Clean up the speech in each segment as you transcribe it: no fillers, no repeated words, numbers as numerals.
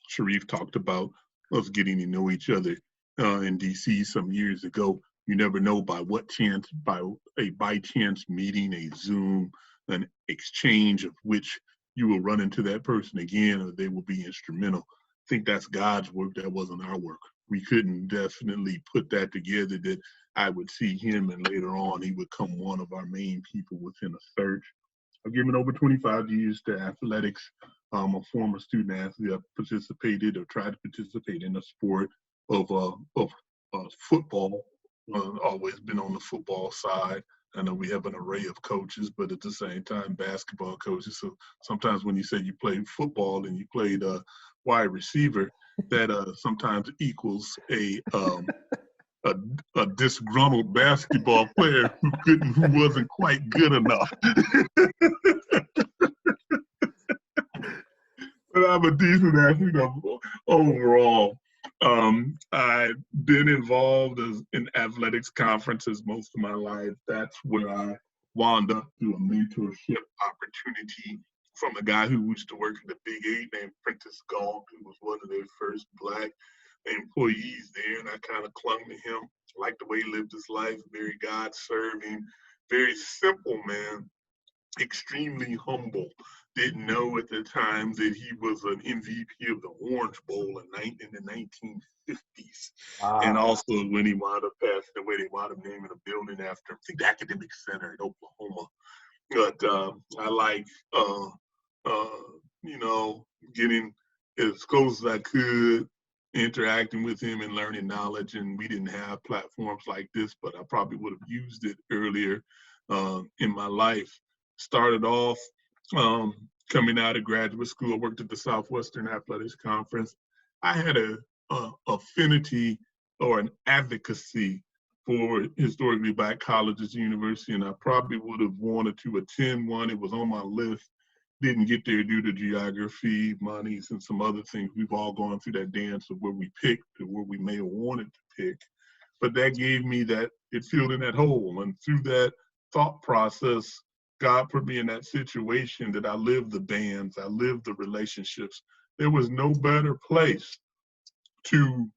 Sharif talked about us getting to know each other in DC some years ago. You never know by what chance, by a by chance meeting, a Zoom, an exchange of which you will run into that person again or they will be instrumental. I think that's God's work. That wasn't our work. We couldn't definitely put that together that I would see him and later on he would come one of our main people within a search. I've given over 25 years to athletics. I'm a former student athlete. I've participated or tried to participate in the sport of football. Always been on the football side. I know we have an array of coaches, but at the same time, basketball coaches. So sometimes when you say you played football and you played wide receiver, that sometimes equals a, a disgruntled basketball player who wasn't quite good enough. But I'm a decent athlete overall. I've been involved in athletics conferences most of my life. That's where I wound up through a mentorship opportunity from a guy who used to work at the Big Eight named Prentice Gall, who was one of their first Black employees there. And I kind of clung to him, liked the way he lived his life, very God-serving, very simple man, extremely humble. Didn't know at the time that he was an MVP of the Orange Bowl in the 1950s. And Wow. also when he wound up passing away, they wound up naming a building after him, I think the Academic Center in Oklahoma. But I like, uh, you know, getting as close as I could, interacting with him and learning knowledge. And we didn't have platforms like this, but I probably would have used it earlier in my life. Started off coming out of graduate school, I worked at the Southwestern Athletics Conference. I had a affinity or an advocacy for historically Black colleges and universities, and I probably would have wanted to attend one. It was on my list. Didn't get there due to geography, monies, and some other things. We've all gone through that dance of where we picked or where we may have wanted to pick. But that gave me that, it filled in that hole. And through that thought process, God put me in that situation that I lived the bands, I lived the relationships. There was no better place to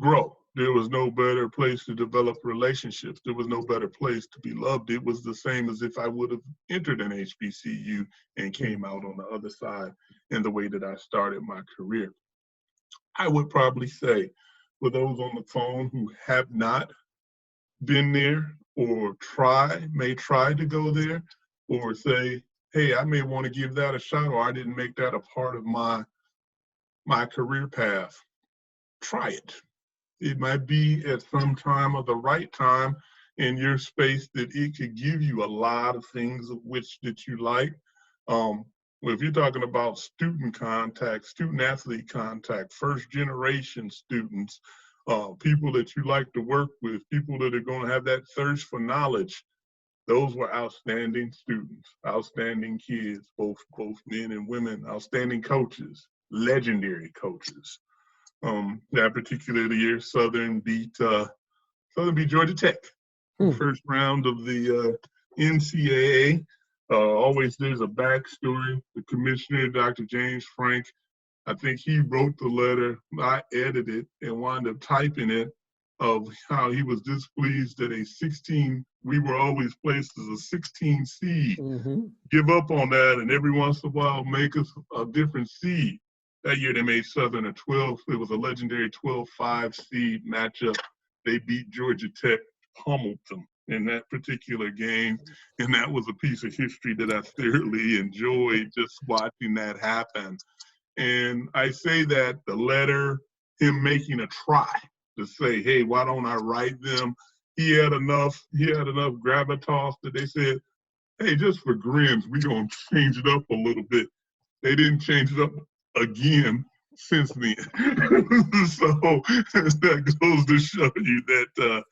grow. There was no better place to develop relationships. There was no better place to be loved. It was the same as if I would have entered an HBCU and came out on the other side in the way that I started my career. I would probably say for those on the phone who have not been there or may try to go there or say, hey, I may want to give that a shot or I didn't make that a part of my career path. Try it. It might be at some time or the right time in your space that it could give you a lot of things of which that you like. If you're talking about student contact, student athlete contact, first generation students, people that you like to work with, people that are going to have that thirst for knowledge, those were outstanding students, outstanding kids, both men and women, outstanding coaches, legendary coaches. That particular year, Southern beat Georgia Tech, first round of the NCAA. Always there's a backstory. The commissioner, Dr. James Frank, I think he wrote the letter. I edited and wound up typing it of how he was displeased that we were always placed as a 16 seed. Give up on that and every once in a while make us a different seed. That year they made Southern a 12, it was a legendary 12-5 seed matchup. They beat Georgia Tech, pummeled them in that particular game. And that was a piece of history that I thoroughly enjoyed just watching that happen. And I say that the letter, him making a try to say, hey, why don't I write them? He had enough gravitas that they said, hey, just for grins, we're going to change it up a little bit. They didn't change it up again since then. So that goes to show you that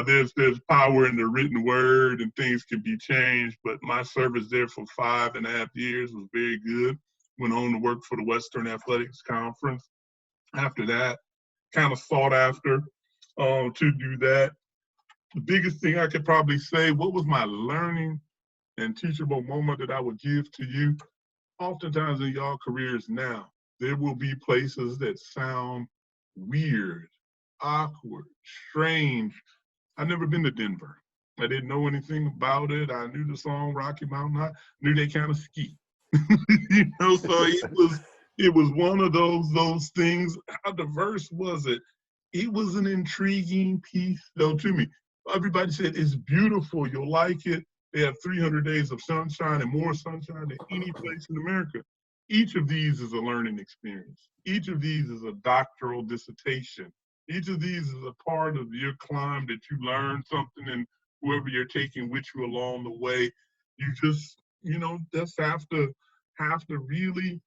there's power in the written word and things can be changed. But my service there for 5.5 years was very good. Went on to work for the Western Athletics Conference. After that, kind of sought after to do that. The biggest thing I could probably say, what was my learning and teachable moment that I would give to you? Oftentimes in y'all careers now, There will be places that sound weird, awkward, strange. I've never been to Denver. I didn't know anything about it. I knew the song Rocky Mountain. I knew they kind of ski. So it was one of those things. How diverse was it? It was an intriguing piece, though, to me. Everybody said it's beautiful. You'll like it. They have 300 days of sunshine and more sunshine than any place in America. Each of these is a learning experience. Each of these is a doctoral dissertation. Each of these is a part of your climb that you learn something, and whoever you're taking with you along the way, you just have to really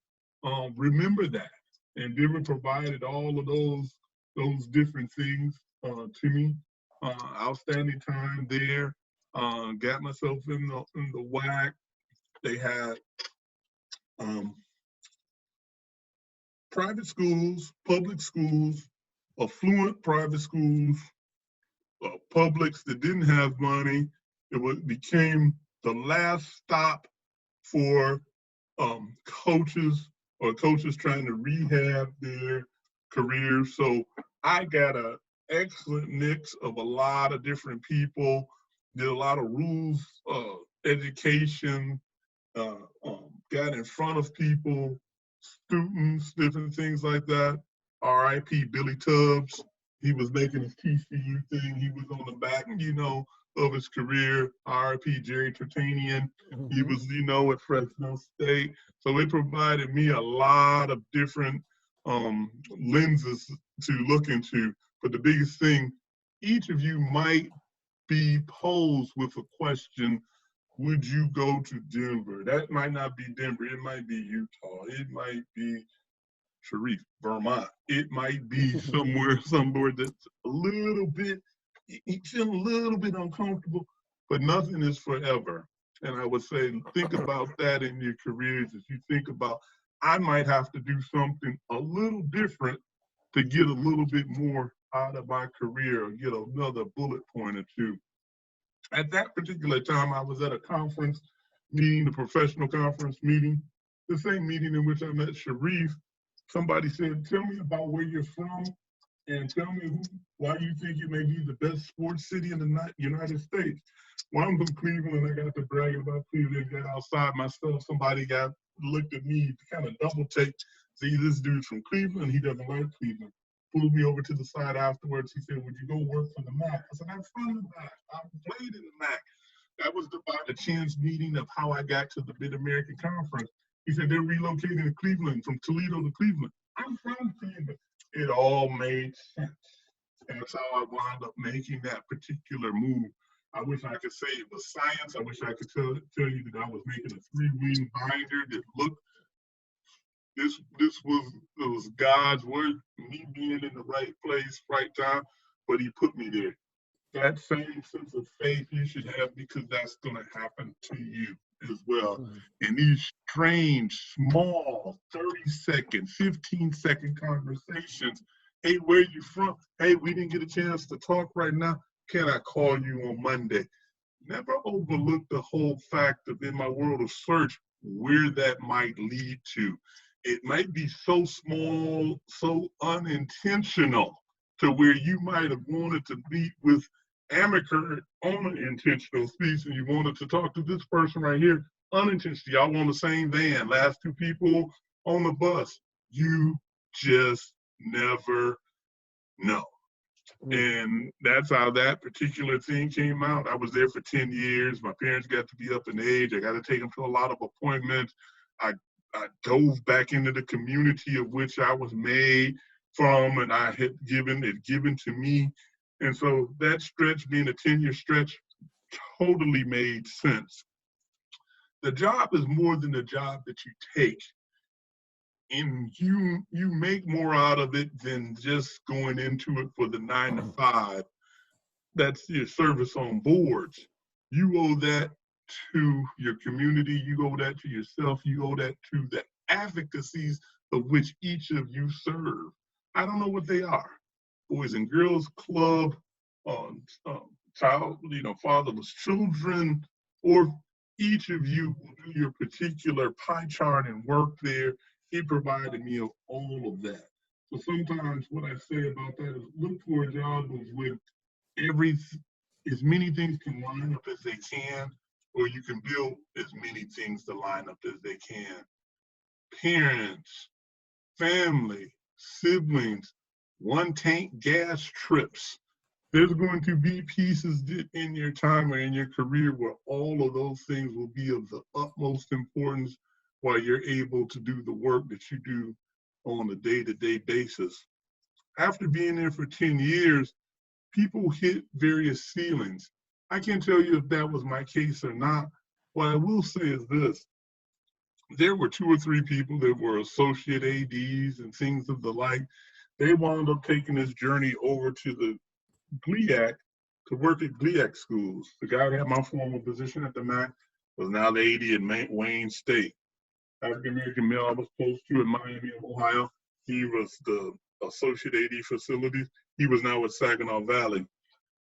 remember that. And Denver provided all of those different things to me. Outstanding time there. Got myself in the WAC. They had um, private schools, public schools, affluent private schools, publics that didn't have money. Became the last stop for coaches trying to rehab their careers. So I got an excellent mix of a lot of different people, did a lot of rules, education, got in front of people, students, different things like that. R.I.P. Billy Tubbs. He was making his TCU thing. He was on the back, of his career. R.I.P. Jerry Tertanian. He was, at Fresno State. So it provided me a lot of different lenses to look into. But the biggest thing, each of you might be posed with a question: would you go to Denver? That might not be Denver. It might be Utah. It might be Sharif, Vermont. It might be somewhere that's a little bit, you feel a little bit uncomfortable, but nothing is forever. And I would say, think about that in your careers as you think about, I might have to do something a little different to get a little bit more out of my career or get another bullet point or two. At that particular time, I was at a conference meeting, the professional conference meeting, the same meeting in which I met Sharif. Somebody said, tell me about where you're from and tell me why you think you may be the best sports city in the United States. Well, I'm from Cleveland, and I got to brag about Cleveland, got outside myself. Somebody looked at me to kind of double take. See, this dude's from Cleveland, he doesn't like Cleveland. Pulled me over to the side afterwards. He said, would you go work for the MAC? I said, I'm from the MAC. I played in the MAC. That was about the chance meeting of how I got to the Mid-American Conference. He said, they're relocating to Cleveland, from Toledo to Cleveland. I'm from Cleveland. It all made sense. That's how I wound up making that particular move. I wish I could say it was science. I wish I could tell you that I was making a 3-wing binder that looked, this was God's word, me being in the right place, right time, but he put me there. That same sense of faith you should have, because that's going to happen to you as well. And these strange, small, 30-second, 15-second conversations. Hey, where are you from? Hey, we didn't get a chance to talk right now. Can I call you on Monday? Never overlook the whole fact of, in my world of search, where that might lead to. It might be so small, so unintentional, to where you might have wanted to meet with Amaker on an intentional piece, and you wanted to talk to this person right here unintentionally. Y'all on the same van, last 2 people on the bus. You just never know. And that's how that particular thing came out. I was there for 10 years. My parents got to be up in age. I got to take them to a lot of appointments. I dove back into the community of which I was made from, and I had given to me. And so that stretch, being a 10-year stretch, totally made sense. The job is more than the job that you take. And you make more out of it than just going into it for the 9 to 5. That's your service on boards. You owe that to your community. You owe that to yourself. You owe that to the advocacies of which each of you serve. I don't know what they are. Boys and Girls Club, child, fatherless children, or each of you will do your particular pie chart and work there He provided me of all of that. So sometimes what I say about that is look for a job with every as many things can line up as they can, or you can build as many things to line up as they can. Parents, family, siblings, one tank gas trips. There's going to be pieces in your time or in your career where all of those things will be of the utmost importance while you're able to do the work that you do on a day-to-day basis. After being there for 10 years, people hit various ceilings. I can't tell you if that was my case or not. What I will say is this. There were 2 or 3 people that were associate ADs and things of the like. They wound up taking this journey over to the GLIAC to work at GLIAC schools. The guy that had my former position at the MAC was now the AD at Wayne State. African-American male I was close to in Miami, Ohio. He was the associate AD facilities. He was now with Saginaw Valley.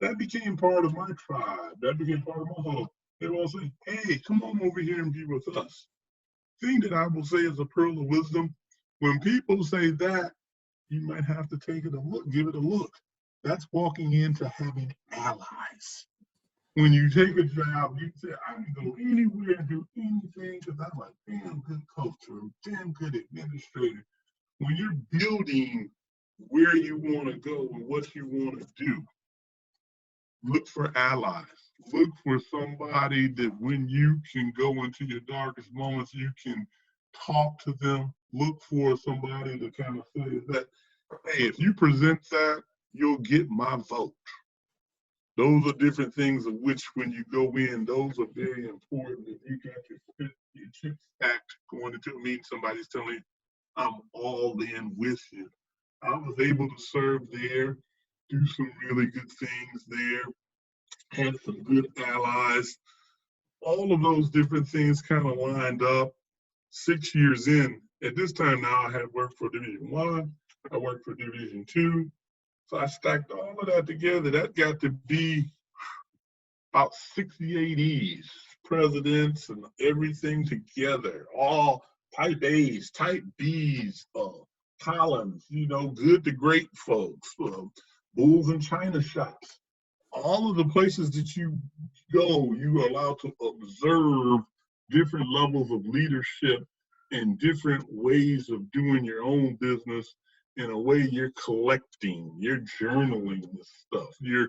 That became part of my tribe. That became part of my home. They will say, hey, come on over here and be with us. Thing that I will say is a pearl of wisdom. When people say that, you might have to take it a look, give it a look. That's walking into having allies. When you take a job, you say, I can go anywhere and do anything because I'm a damn good coach or a damn good administrator. When you're building where you want to go and what you want to do, look for allies. Look for somebody that when you can go into your darkest moments, you can talk to them. Look for somebody to kind of say that, hey, if you present that, you'll get my vote. Those are different things of which when you go in, those are very important. If you got your chips stacked going into a meeting, somebody's telling you, I'm all in with you. I was able to serve there, do some really good things there, had some good allies. All of those different things kind of lined up. 6 years in, at this time now, I had worked for Division One, I worked for Division Two. So I stacked all of that together. That got to be about 60 ADs, presidents, and everything together. All type A's, type B's, columns, good to great folks, bulls and china shops. All of the places that you go, you are allowed to observe different levels of leadership and different ways of doing your own business. In a way, you're collecting, you're journaling this stuff, you're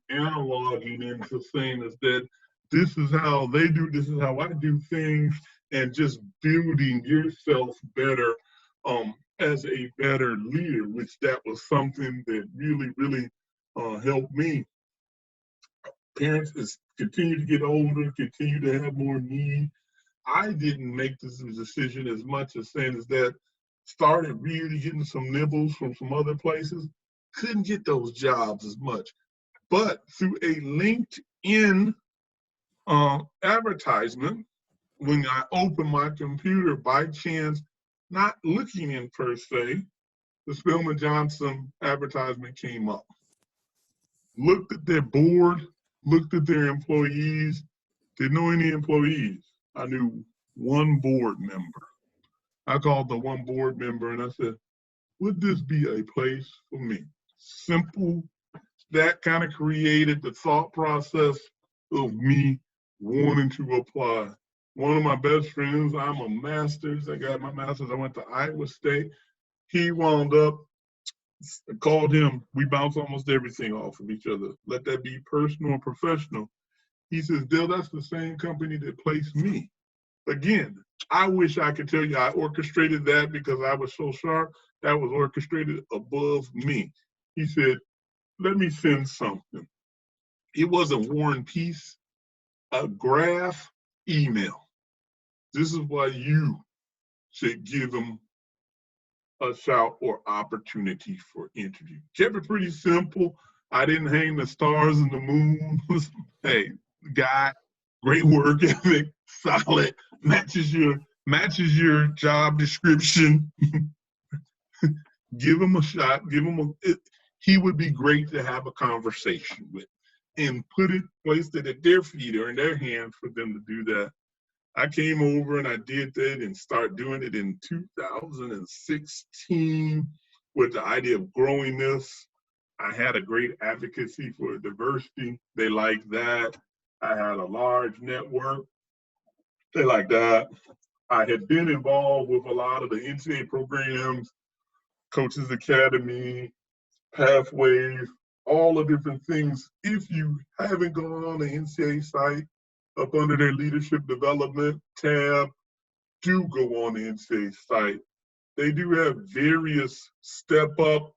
analoging into saying is that this is how they do, this is how I do things, and just building yourself better as a better leader, which that was something that really, really helped me. Parents continue to get older, continue to have more need. I didn't make this decision as much as saying is that started really getting some nibbles from some other places, couldn't get those jobs as much. But through a LinkedIn advertisement, when I opened my computer by chance, not looking in per se, the Spelman Johnson advertisement came up. Looked at their board, looked at their employees, didn't know any employees. I knew one board member. I called the one board member and I said, would this be a place for me? Simple. That kind of created the thought process of me wanting to apply. One of my best friends, I'm a master's. I got my master's. I went to Iowa State. He wound up, called him. We bounce almost everything off of each other. Let that be personal and professional. He says, Dell, that's the same company that placed me. Again, I wish I could tell you I orchestrated that because I was so sharp. That was orchestrated above me. He said, let me send something. It wasn't War and Peace, a graph email. This is why you should give them a shout or opportunity for interview. Kept it pretty simple. I didn't hang the stars and the moon. Hey, guy, great work ethic, solid, matches your job description. Give him a shot. He would be great to have a conversation with, and place it at their feet or in their hands for them to do that. I came over and I did that and started doing it in 2016 with the idea of growing this. I had a great advocacy for diversity. They liked that. I had a large network. They liked that. I had been involved with a lot of the NCAA programs, Coaches Academy, Pathways, all the different things. If you haven't gone on the NCAA site, up under their leadership development tab, do go on the NCAA site. They do have various step up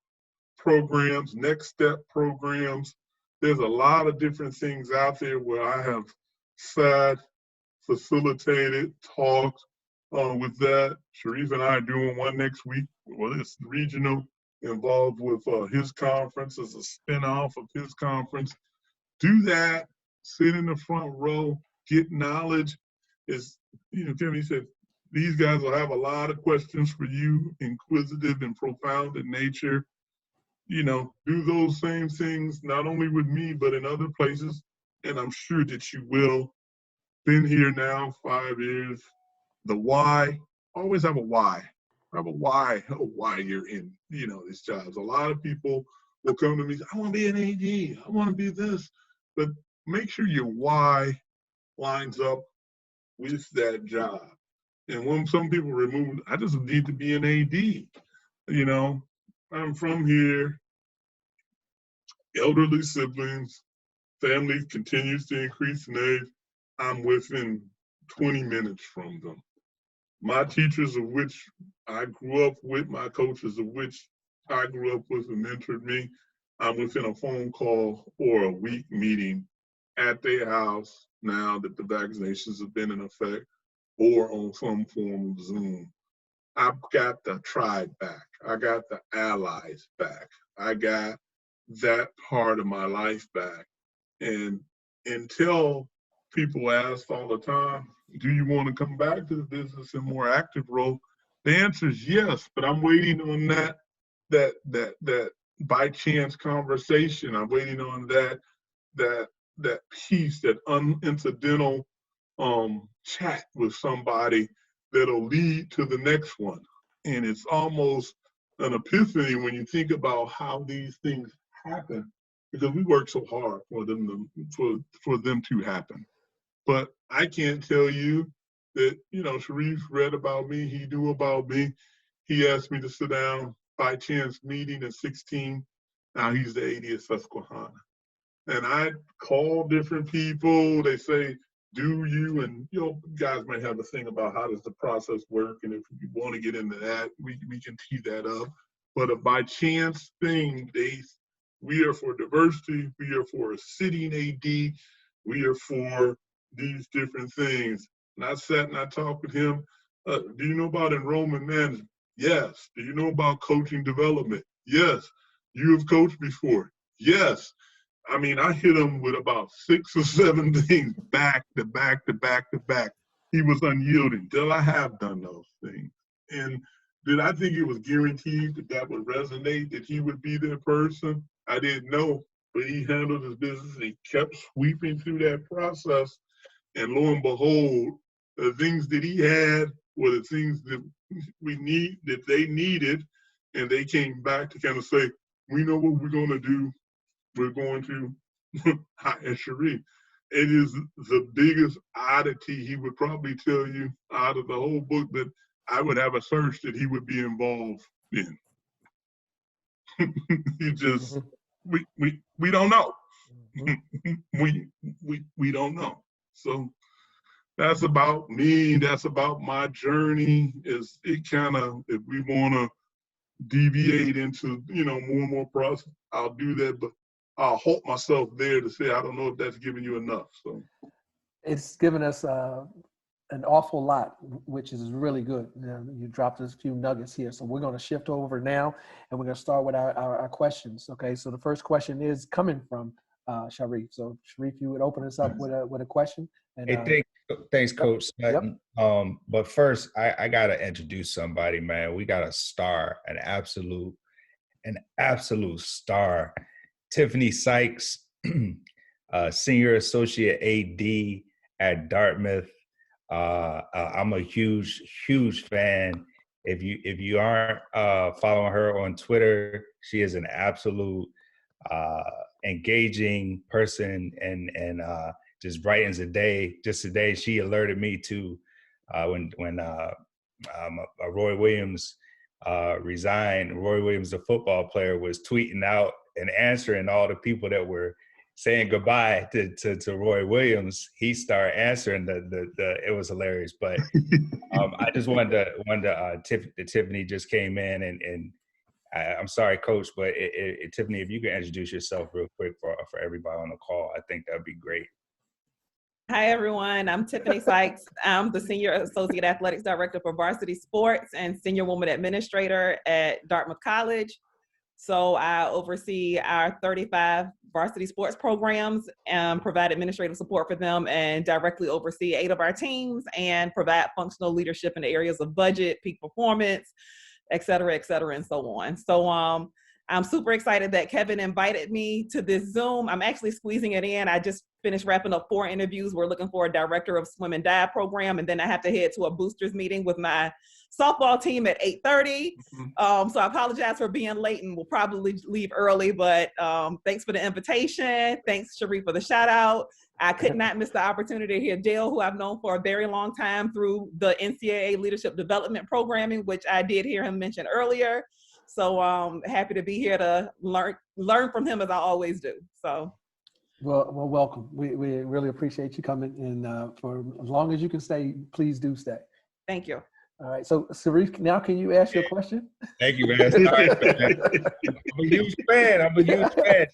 programs, next step programs. There's a lot of different things out there where I have sat, facilitated, talked with that. Sharif and I are doing one next week. Well, it's regional, involved with his conference as a spinoff of his conference. Do that, sit in the front row, get knowledge. Is, Kevin, he said, these guys will have a lot of questions for you, inquisitive and profound in nature. Do those same things, not only with me, but in other places. And I'm sure that you will. Been here now 5 years. The why, always have a why. Have a why you're in, these jobs. A lot of people will come to me, I want to be an AD, I want to be this. But make sure your why lines up with that job. And when some people remove, I just need to be an AD. I'm from here, elderly siblings, family continues to increase in age. I'm within 20 minutes from them. My teachers, of which I grew up with, my coaches, of which I grew up with and mentored me, I'm within a phone call or a week meeting at their house now that the vaccinations have been in effect, or on some form of Zoom. I've got the tribe back. I got the allies back. I got that part of my life back. And until people ask all the time, do you want to come back to the business in more active role? The answer is yes, but I'm waiting on that by chance conversation. I'm waiting on that piece, that incidental chat with somebody that'll lead to the next one. And it's almost an epiphany when you think about how these things happen, because we work so hard for them to happen. But I can't tell you that, Sharif read about me, he knew about me. He asked me to sit down by chance meeting at 16. Now he's the AD at Susquehanna. And I call different people. They say, do you? And, guys might have a thing about how does the process work. And if you want to get into that, we can tee that up. But a by chance thing, we are for diversity. We are for a sitting AD. We are for these different things. And I sat and I talked with him. Do you know about enrollment management? Yes. Do you know about coaching development? Yes. You have coached before? Yes. I mean, I hit him with about 6 or 7 things back to back to back to back. He was unyielding. Did I have done those things? And did I think it was guaranteed that would resonate, that he would be that person? I didn't know, but he handled his business and he kept sweeping through that process. And lo and behold, the things that he had were the things that they needed. And they came back to kind of say, we know what we're going to do. We're going to hire Sharif. It is the biggest oddity he would probably tell you out of the whole book that I would have a search that he would be involved in. He just, we don't know. we don't know. So that's about me. That's about my journey. Is it kind of, if we want to deviate into, more and more process, I'll do that. But I'll hold myself there to say, I don't know if that's giving you enough. So it's given us an awful lot, which is really good. You dropped us a few nuggets here. So we're going to shift over now and we're going to start with our questions. Okay. So the first question is coming from Sharif. So Sharif, you would open us up with a question. And, hey, thanks, Coach Sutton. Yep. But first, I got to introduce somebody, man. We got a star, an absolute star. Tiffany Sykes, Senior Associate AD at Dartmouth. I'm a huge fan. If you aren't following her on Twitter, she is an absolute uh, engaging person, and just brightens the day. Just today, she alerted me to when Roy Williams resigned. Roy Williams, the football player, was tweeting out and answering all the people that were saying goodbye to Roy Williams. He started answering the it was hilarious. But I just Tiffany just came in, and I'm sorry, Coach, but Tiffany, if you can introduce yourself real quick for everybody on the call, I think that'd be great. Hi, everyone. I'm Tiffany Sykes. I'm the Senior Associate Athletics Director for Varsity Sports and Senior Woman Administrator at Dartmouth College. So I oversee our 35 varsity sports programs and provide administrative support for them, and directly oversee 8 of our teams and provide functional leadership in the areas of budget, peak performance, et cetera, and so on. So I'm super excited that Kevin invited me to this Zoom. I'm actually squeezing it in. I just finished wrapping up 4 interviews. We're looking for a director of swim and dive program, and then I have to head to a boosters meeting with my softball team at 8:30. So I apologize for being late, and we'll probably leave early, but thanks for the invitation. Thanks, Cherie, for the shout out. I could not miss the opportunity to hear Dell, who I've known for a very long time through the NCAA Leadership Development Programming, which I did hear him mention earlier. So happy to be here to learn from him, as I always do. So. Well, welcome. We really appreciate you coming, and for as long as you can stay, please do stay. Thank you. All right. So, Sarif, now can you ask your question? Thank you, man. Sorry, man. I'm a huge fan.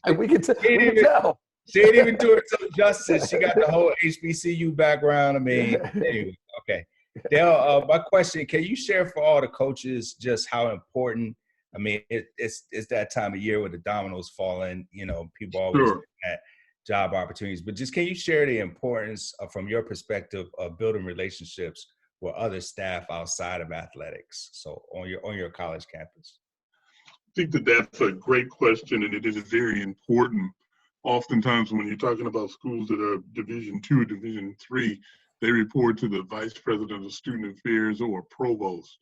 And we can tell. She didn't even do it some justice. She got the whole HBCU background. I mean, anyway, okay. Dale, my question, can you share for all the coaches just how important, I mean, it's that time of year where the dominoes falling, you know, people always look at job opportunities, but just can you share the importance from your perspective of building relationships with other staff outside of athletics, so on your college campus? I think that's a great question, and it is very important. Oftentimes when you're talking about schools that are Division II or Division III, they report to the Vice President of Student Affairs or Provost.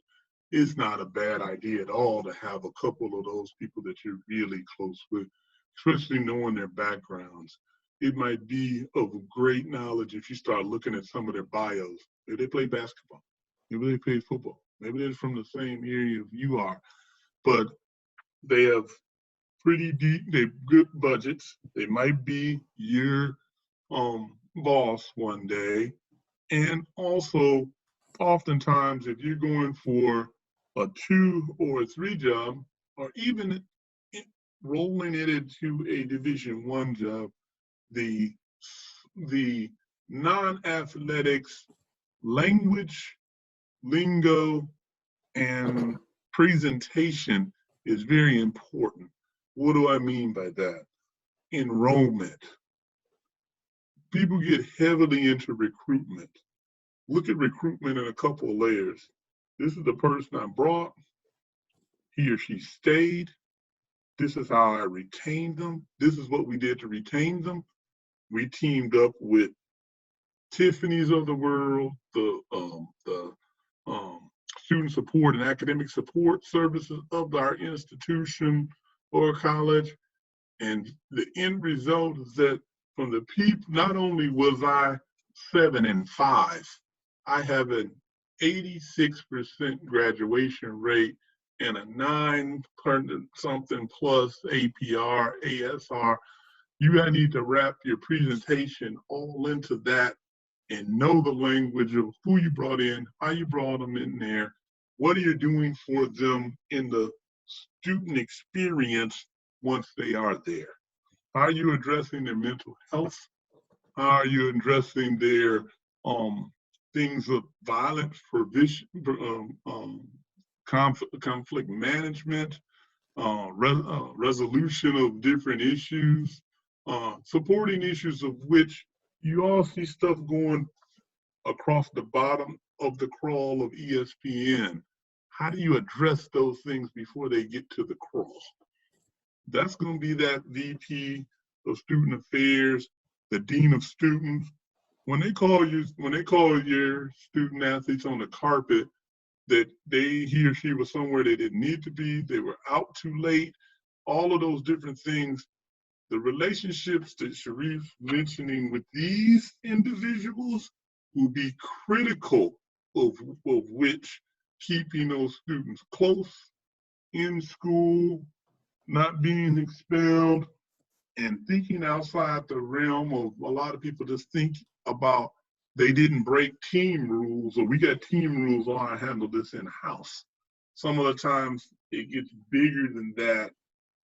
It's not a bad idea at all to have a couple of those people that you're really close with, especially knowing their backgrounds. It might be of great knowledge if you start looking at some of their bios. Maybe they play basketball, maybe they play football, maybe they're from the same area you are, but they have pretty deep, they have good budgets. They might be your boss one day. And also, oftentimes, if you're going for a 2 or a 3 job, or even rolling it into a Division I job, the non-athletics language, lingo, and presentation is very important. What do I mean by that? Enrollment. People get heavily into recruitment. Look at recruitment in a couple of layers. This is the person I brought. He or she stayed. This is how I retained them. This is what we did to retain them. We teamed up with Tiffany's of the world, the student support and academic support services of our institution or college. And the end result is that from the people, not only was I 7 and 5, I have an 86% graduation rate and a 9-something plus APR, ASR. You need to wrap your presentation all into that and know the language of who you brought in, how you brought them in there, what are you doing for them in the student experience once they are there. How are you addressing their mental health? How are you addressing their things of violence, provision, conflict management, resolution of different issues, supporting issues of which you all see stuff going across the bottom of the crawl of ESPN. How do you address those things before they get to the crawl? That's going to be that VP of Student Affairs, the Dean of Students, when they call your student athletes on the carpet that he or she was somewhere they didn't need to be, they were out too late, all of those different things, the relationships that Sharif's mentioning with these individuals will be critical of which keeping those students close in school, not being expelled, and thinking outside the realm of a lot of people just think about they didn't break team rules or we got team rules, oh, I handle this in-house. Some of the times it gets bigger than that.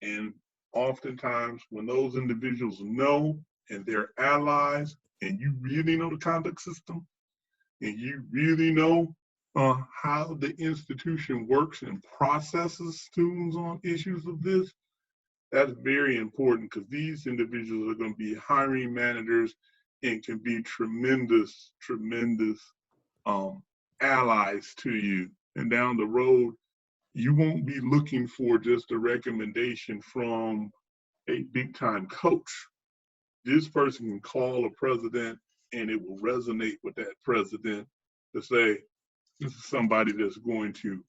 And oftentimes when those individuals know and they're allies and you really know the conduct system and you really know how the institution works and processes students on issues of this, that's very important because these individuals are going to be hiring managers and can be tremendous allies to you. And down the road, you won't be looking for just a recommendation from a big time coach. This person can call a president and it will resonate with that president to say, this is somebody that's going to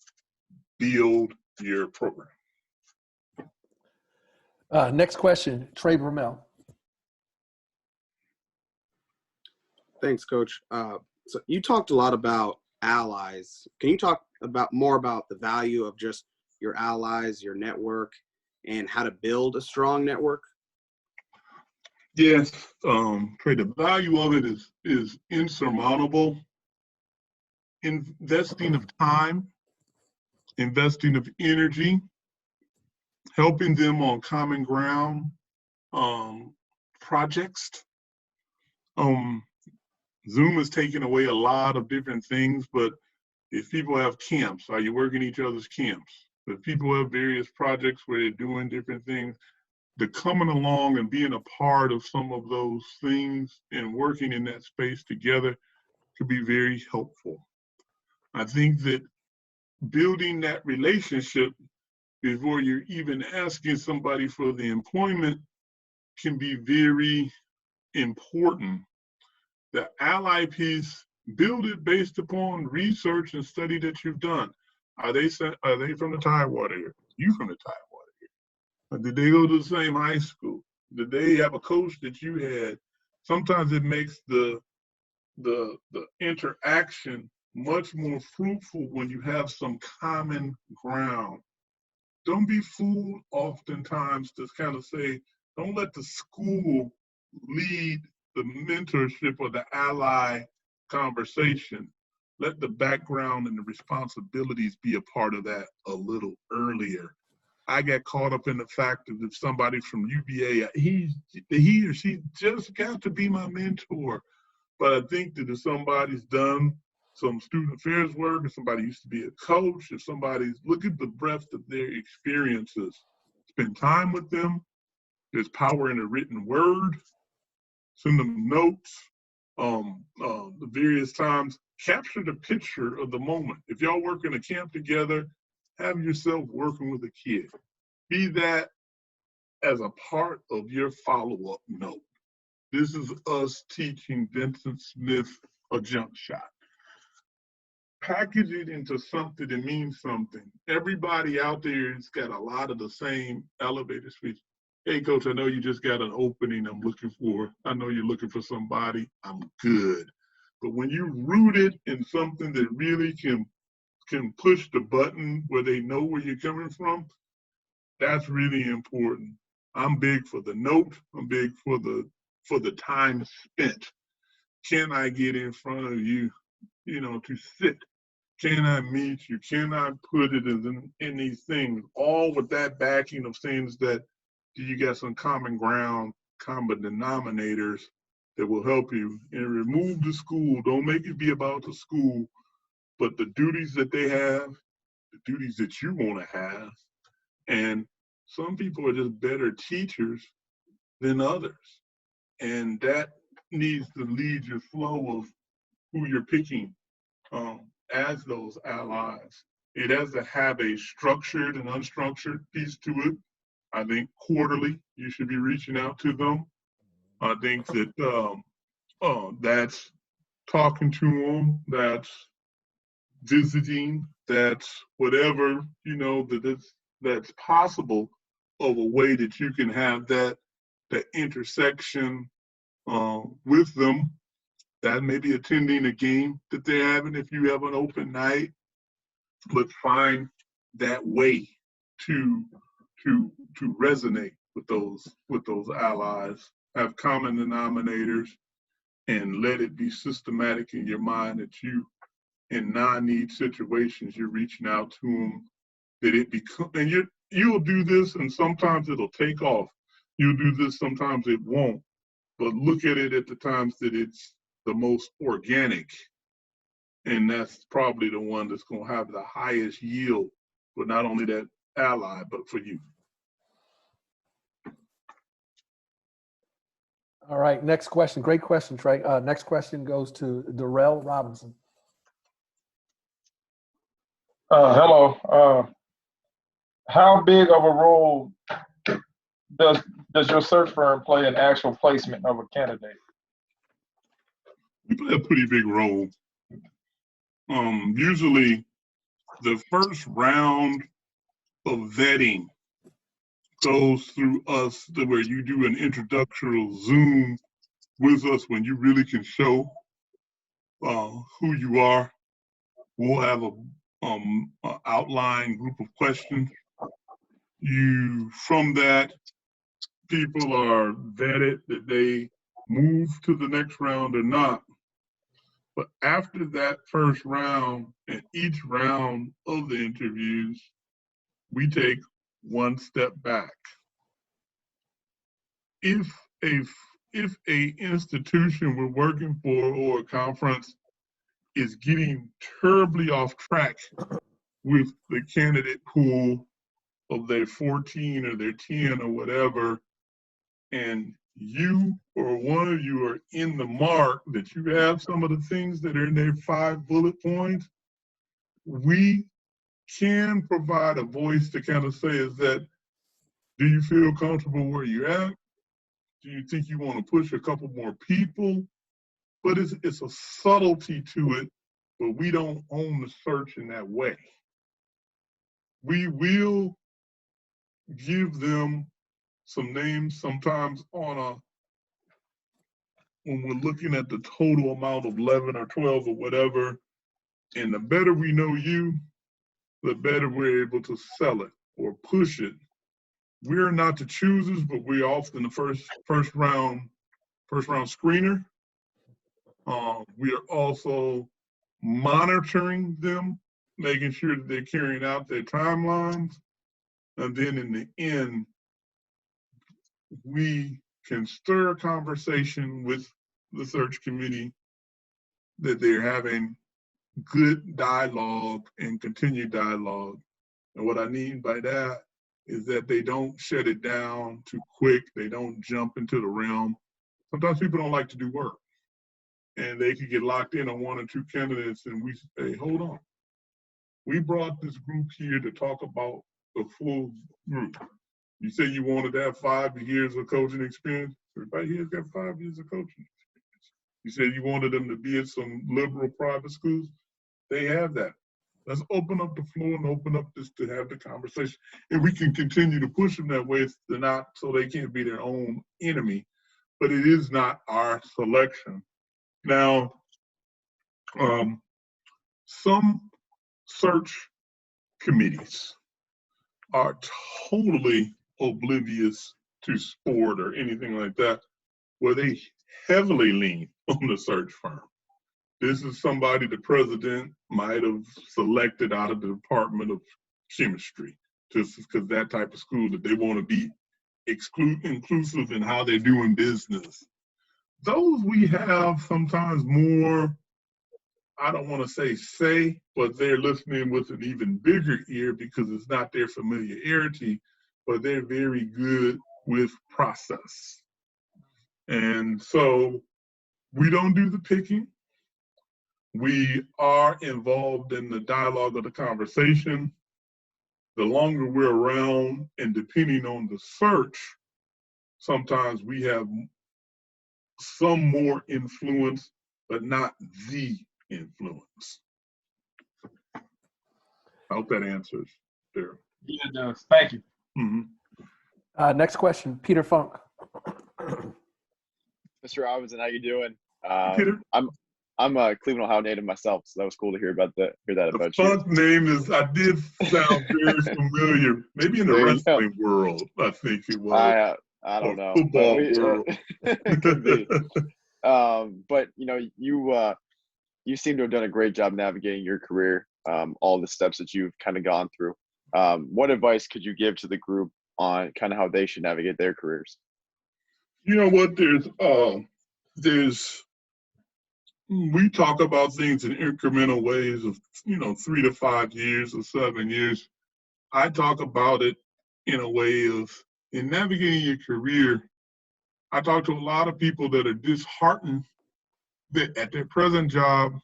build your program. Next question, Trey Brummel. Thanks, Coach. So you talked a lot about allies. Can you talk more about the value of just your allies, your network, and how to build a strong network? Yes, Trey, the value of it is insurmountable. Investing of time, investing of energy, helping them on common ground projects. Zoom has taken away a lot of different things, but if people have camps, are you working each other's camps? If people have various projects where they're doing different things, the coming along and being a part of some of those things and working in that space together could be very helpful. I think that building that relationship before you're even asking somebody for the employment can be very important. The ally piece, build it based upon research and study that you've done. Are they from the Tidewater area? You from the Tidewater area? Did they go to the same high school? Did they have a coach that you had? Sometimes it makes the interaction much more fruitful when you have some common ground. Don't be fooled oftentimes to kind of say, don't let the school lead the mentorship or the ally conversation. Let the background and the responsibilities be a part of that a little earlier. I got caught up in the fact that if somebody from UVA, he or she just got to be my mentor. But I think that if somebody's done some student affairs work, if somebody used to be a coach, if somebody's, look at the breadth of their experiences, spend time with them. There's power in a written word. Send them notes. The various times, capture the picture of the moment. If y'all work in a camp together, have yourself working with a kid. Be that as a part of your follow-up note. This is us teaching Vincent Smith a jump shot. Package it into something that means something. Everybody out there has got a lot of the same elevator speech. Hey, Coach, I know you just got an opening I'm looking for. I know you're looking for somebody. I'm good. But when you root it in something that really can push the button where they know where you're coming from, that's really important. I'm big for the note. I'm big for the time spent. Can I get in front of you, to sit? Can I meet you? Can I put it in these things? All with that backing of things that you got some common ground, common denominators that will help you. And remove the school. Don't make it be about the school, but the duties that they have, the duties that you want to have. And some people are just better teachers than others. And that needs to lead your flow of who you're picking as those allies. It has to have a structured and unstructured piece to it. I think quarterly you should be reaching out to them. I think that That's talking to them, that's visiting, that's whatever, that's possible of a way that you can have that intersection with them. That may be attending a game that they're having if you have an open night, but find that way to resonate with those allies, have common denominators, and let it be systematic in your mind that you, in non-need situations, you're reaching out to them, that it become, and you'll do this, and sometimes it'll take off. You'll do this, sometimes it won't. But look at it at the times that it's the most organic, and that's probably the one that's going to have the highest yield for not only that ally, but for you. All right, next question. Great question, Trey. Next question goes to Dell Robinson. Hello. How big of a role does your search firm play in actual placement of a candidate? We play a pretty big role. Usually, the first round of vetting goes through us, to where you do an introductory Zoom with us when you really can show who you are. We'll have a outline group of questions. From that, people are vetted that they move to the next round or not. But after that first round and each round of the interviews, we take one step back. If a institution we're working for or a conference is getting terribly off track with the candidate pool of their 14 or their 10 or whatever, and you or one of you are in the mark, that you have some of the things that are in their 5 bullet points, we can provide a voice to kind of say, is that, do you feel comfortable where you're at? Do you think you want to push a couple more people? But it's a subtlety to it, but we don't own the search in that way. We will give them some names sometimes when we're looking at the total amount of 11 or 12 or whatever, and the better we know you, the better we're able to sell it or push it. We're not the choosers, but we're often the first round screener. We are also monitoring them, making sure that they're carrying out their timelines. And then in the end, we can stir a conversation with the search committee that they're having good dialogue and continued dialogue. And what I mean by that is that they don't shut it down too quick. They don't jump into the realm. Sometimes people don't like to do work, and they could get locked in on 1 or 2 candidates, and we say, hold on. We brought this group here to talk about the full group. You say you wanted to have 5 years of coaching experience. Everybody here's got 5 years of coaching experience. You said you wanted them to be at some liberal private schools. They have that. Let's open up the floor and open up this to have the conversation. And we can continue to push them that way. They're not, so they can't be their own enemy. But it is not our selection. Now, some search committees are totally oblivious to sport or anything like that, where they heavily lean on the search firm. This is somebody the president might have selected out of the Department of Chemistry, just because that type of school, that they want to be inclusive in how they're doing business. Those we have sometimes more, I don't want to say, but they're listening with an even bigger ear because it's not their familiarity, but they're very good with process. And so we don't do the picking. We are involved in the dialogue of the conversation. The longer we're around, and depending on the search, sometimes we have some more influence, but not the influence. I hope that answers there. Yeah, it does. Thank you. Mm-hmm. Next question, Peter Funk. Mr. Robinson, how you doing? Peter? I'm a Cleveland, Ohio native myself, so that was cool to hear that The about you. Funk name I did sound very familiar. Maybe in the wrestling world, I think it was. I don't know. Football world. Could be. But you seem to have done a great job navigating your career, all the steps that you've kind of gone through. What advice could you give to the group on kind of how they should navigate their careers? You know what? We talk about things in incremental ways of 3 to 5 years or 7 years. I talk about it in a way of in navigating your career. I talk to a lot of people that are disheartened that at their present job,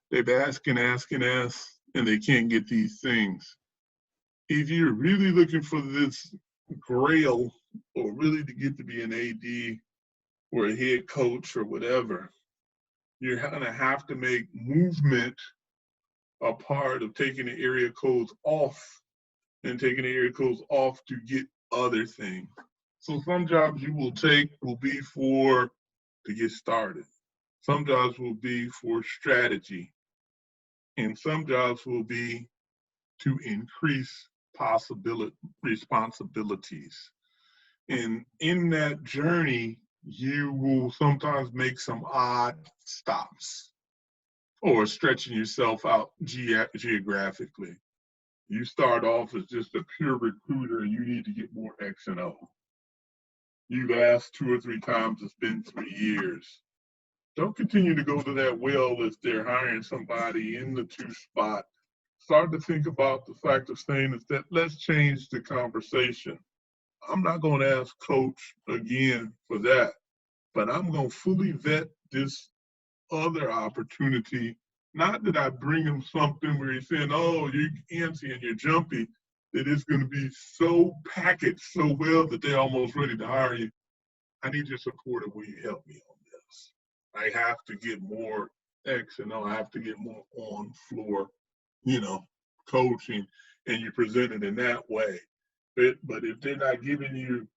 they've asked, and they can't get these things. If you're really looking for this grail or really to get to be an AD or a head coach or whatever, you're going to have to make movement a part of taking the area codes off and taking the area codes off to get other things. So some jobs you will take will be to get started. Some jobs will be for strategy. And some jobs will be to increase responsibilities. And in that journey, you will sometimes make some odd stops or stretching yourself out geographically. You start off as just a pure recruiter and you need to get more X and O. You've asked 2 or 3 times, it's been 3 years. Don't continue to go to that well if they're hiring somebody in the 2 spot. Start to think about the fact of saying is that let's change the conversation. I'm not going to ask coach again for that, but I'm going to fully vet this other opportunity. Not that I bring him something where he's saying, oh, you're antsy and you're jumpy, that it's going to be so packaged so well that they're almost ready to hire you. I need your support of will you help me on this? I have to get more X and O. I have to get more on floor, coaching, and you present it in that way. But if they're not giving you,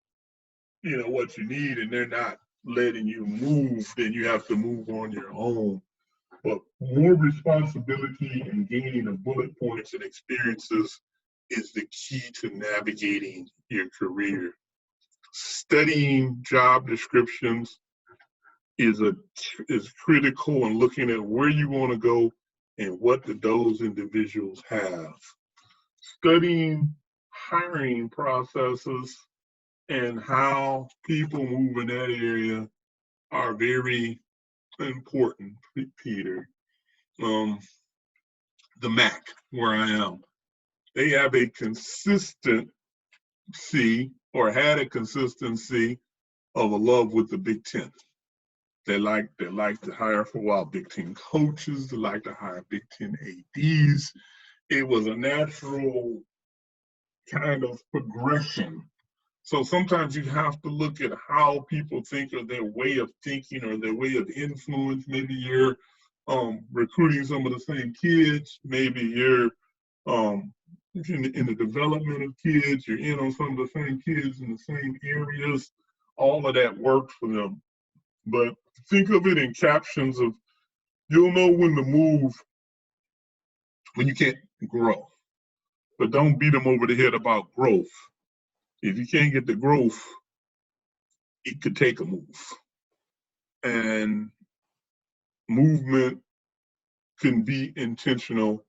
what you need and they're not letting you move, then you have to move on your own. But more responsibility and gaining of bullet points and experiences is the key to navigating your career. Studying job descriptions is critical in looking at where you want to go and what those individuals have. Studying hiring processes and how people move in that area are very important, Peter. The MAC, where I am, they have a consistency or had a consistency of a love with the Big Ten. They like to hire for a while Big Ten coaches. They like to hire Big Ten ADs. It was a natural kind of progression. So sometimes you have to look at how people think or their way of thinking or their way of influence. Maybe you're recruiting some of the same kids. Maybe you're in the development of kids. You're in on some of the same kids in the same areas. All of that works for them. But think of it in captions of you'll know when to move when you can't grow. But don't beat them over the head about growth. If you can't get the growth, it could take a move. And movement can be intentional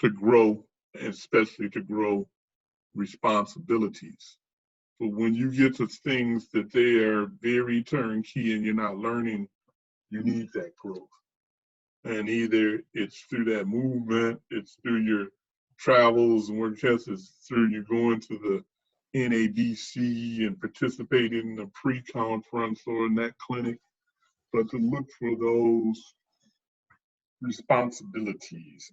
to grow, especially to grow responsibilities. But when you get to things that they are very turnkey and you're not learning, you need that growth. And either it's through that movement, it's through your travels and work tests, it's through you going to the NABC and participating in a pre-conference or in that clinic, but to look for those responsibilities.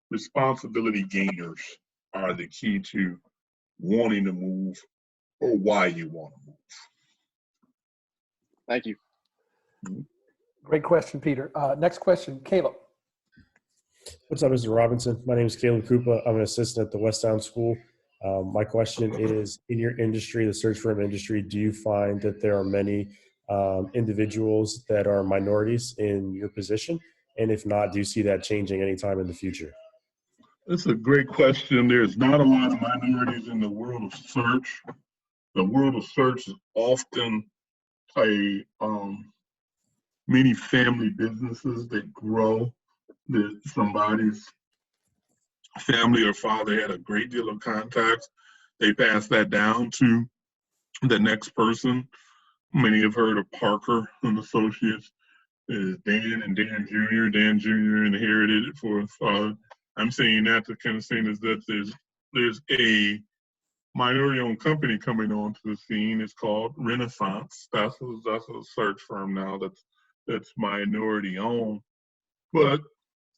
Responsibility gainers are the key to wanting to move or why you want to move. Thank you. Great question, Peter. Next question, Caleb. What's up, Mr. Robinson? My name is Caleb Krupa. I'm an assistant at the Westtown School. My question is, in your industry, the search firm industry, do you find that there are many individuals that are minorities in your position? And if not, do you see that changing anytime in the future? That's a great question. There's not a lot of minorities in the world of search. The world of search is often a many family businesses that grow, that somebody's family or father had a great deal of contacts. They pass that down to the next person. Many have heard of Parker and Associates. Dan and Dan Jr. Dan Jr. inherited it for his father. I'm saying that to kind of saying is that there's a minority-owned company coming onto the scene. It's called Renaissance. That's a search firm now that's minority-owned. But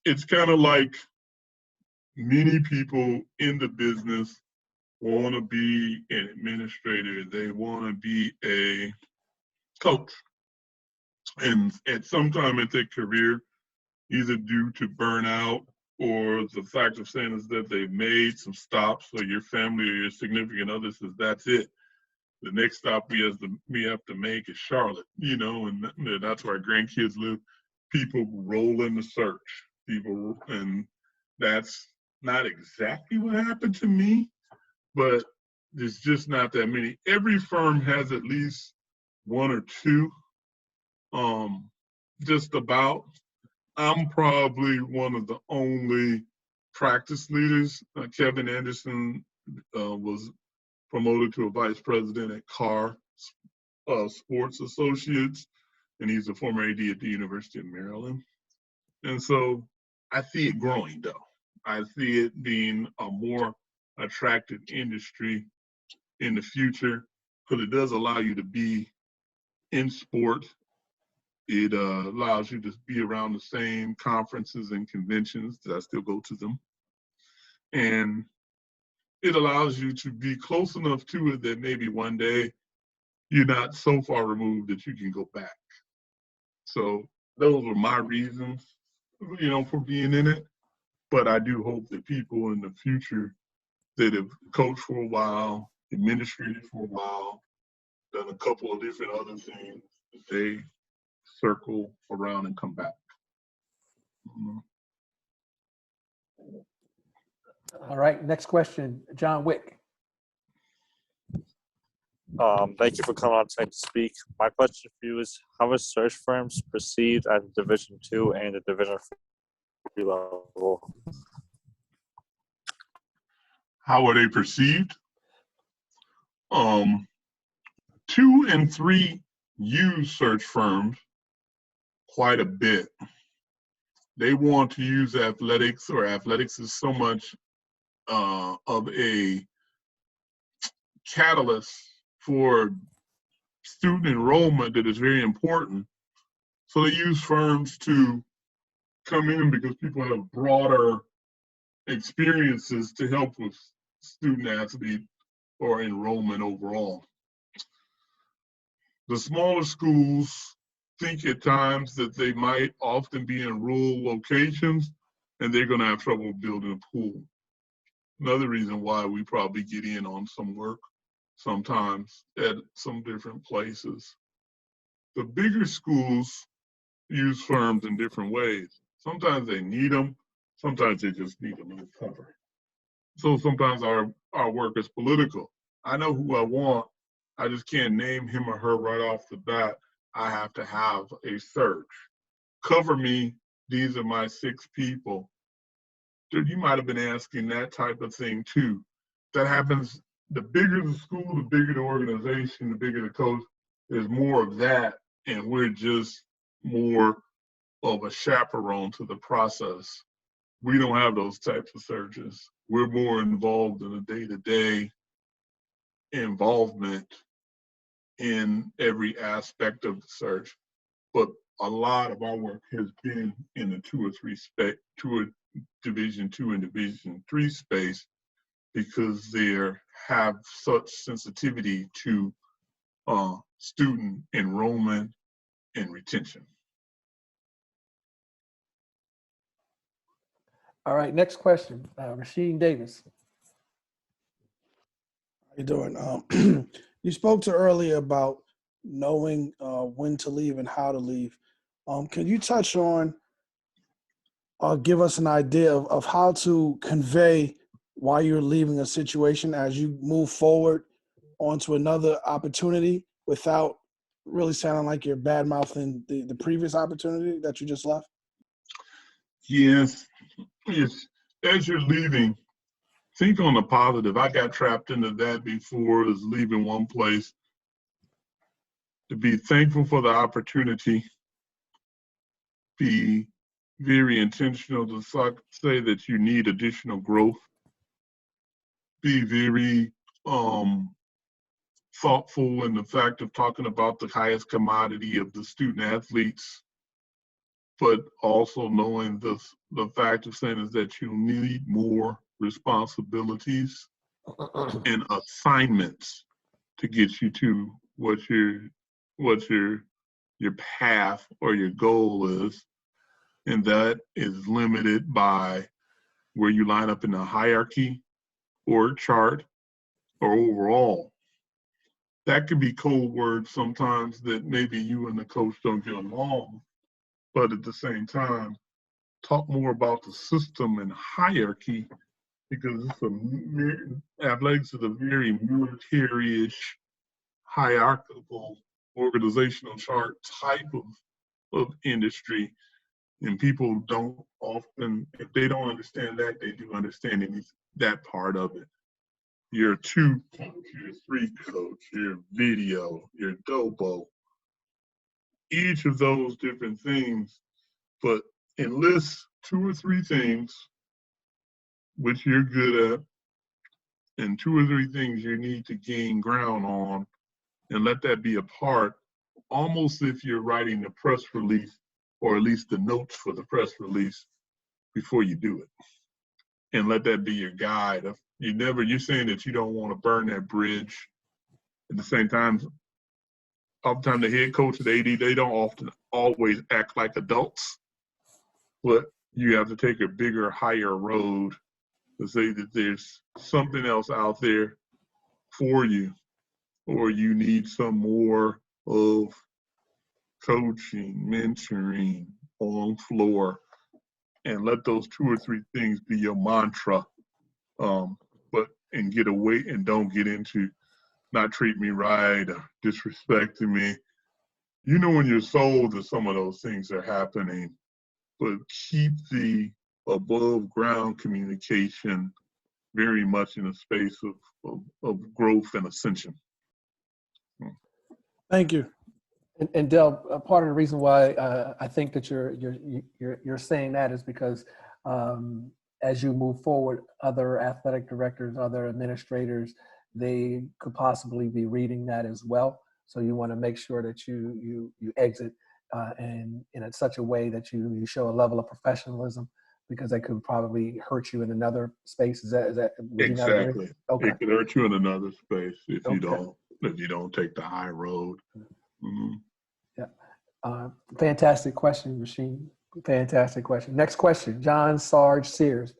it's kind of like many people in the business want to be an administrator. They want to be a coach. And at some time in their career, either due to burnout or the fact of saying is that they've made some stops, or your family or your significant other says that's it. The next stop we have to make is Charlotte, and that's where our grandkids live. People roll in the search. And that's not exactly what happened to me, but there's just not that many. Every firm has at least one or two, just about. I'm probably one of the only practice leaders. Kevin Anderson was promoted to a vice president at Carr Sports Associates, and he's a former AD at the University of Maryland. And so I see it growing, though. I see it being a more attractive industry in the future, because it does allow you to be in sport. It allows you to be around the same conferences and conventions that I still go to them. And it allows you to be close enough to it that maybe one day you're not so far removed that you can go back. So those are my reasons, for being in it. But I do hope that people in the future that have coached for a while, administrated for a while, done a couple of different other things, they circle around and come back. All right, next question, John Wick. Thank you for coming on tonight to speak. My question for you is, how are search firms perceived at the Division II and the Division III level? How are they perceived? 2 and 3 use search firms quite a bit. They want to use athletics, or athletics is so much of a catalyst for student enrollment that is very important. So they use firms to come in because people have broader experiences to help with student athlete or enrollment overall. The smaller schools think at times that they might often be in rural locations and they're going to have trouble building a pool. Another reason why we probably get in on some work sometimes at some different places. The bigger schools use firms in different ways. Sometimes they need them, sometimes they just need them to cover. So sometimes our work is political. I know who I want, I just can't name him or her right off the bat. I have to have a search. Cover me, these are my 6 people. You might have been asking that type of thing too. That happens, the bigger the school, the bigger the organization, the bigger the coach, there's more of that, and we're just more of a chaperone to the process. We don't have those types of searches. We're more involved in the day-to-day involvement in every aspect of the search. But a lot of our work has been in the Division II and Division III space, because they have such sensitivity to student enrollment and retention. All right, next question, Rasheed Davis. How you doing? You spoke to earlier about knowing when to leave and how to leave. Can you touch on or give us an idea of how to convey why you're leaving a situation as you move forward onto another opportunity without really sounding like you're bad-mouthing the previous opportunity that you just left? Yes, yes. As you're leaving, think on the positive. I got trapped into that before, is leaving one place. To be thankful for the opportunity, be very intentional to say that you need additional growth, be very thoughtful in the fact of talking about the highest commodity of the student athletes, but also knowing the fact of saying is that you need more responsibilities and assignments to get you to what your path or your goal is, and that is limited by where you line up in the hierarchy or chart or overall. That could be code words sometimes that maybe you and the coach don't get along, but at the same time, talk more about the system and hierarchy, because athletics is a very military-ish, hierarchical, organizational chart type of industry. And people don't often, if they don't understand that, they do understand that part of it. Your 2 coach, your 3 coach, your video, your dopo, each of those different things, but enlist 2 or 3 things which you're good at, and 2 or 3 things you need to gain ground on, and let that be a part, almost if you're writing the press release, or at least the notes for the press release before you do it. And let that be your guide. You're saying that you don't want to burn that bridge. At the same time, oftentimes the head coach and the AD, they don't always act like adults, but you have to take a bigger, higher road to say that there's something else out there for you, or you need some more of coaching, mentoring on floor, and let those 2 or 3 things be your mantra. And get away and don't get into not treat me right or disrespecting me. You know in your soul that some of those things are happening, but keep the above ground communication very much in a space of growth and ascension. Thank you. And Dell, part of the reason why I think that you're saying that is because as you move forward, other athletic directors, other administrators, they could possibly be reading that as well. So you want to make sure that you exit and in such a way that you show a level of professionalism, because that could probably hurt you in another space. Is that exactly? Okay. It could hurt you in another space if you don't take the high road. Mm-hmm. Yeah. Fantastic question, Rasheed. Fantastic question. Next question, John Sarge Sears.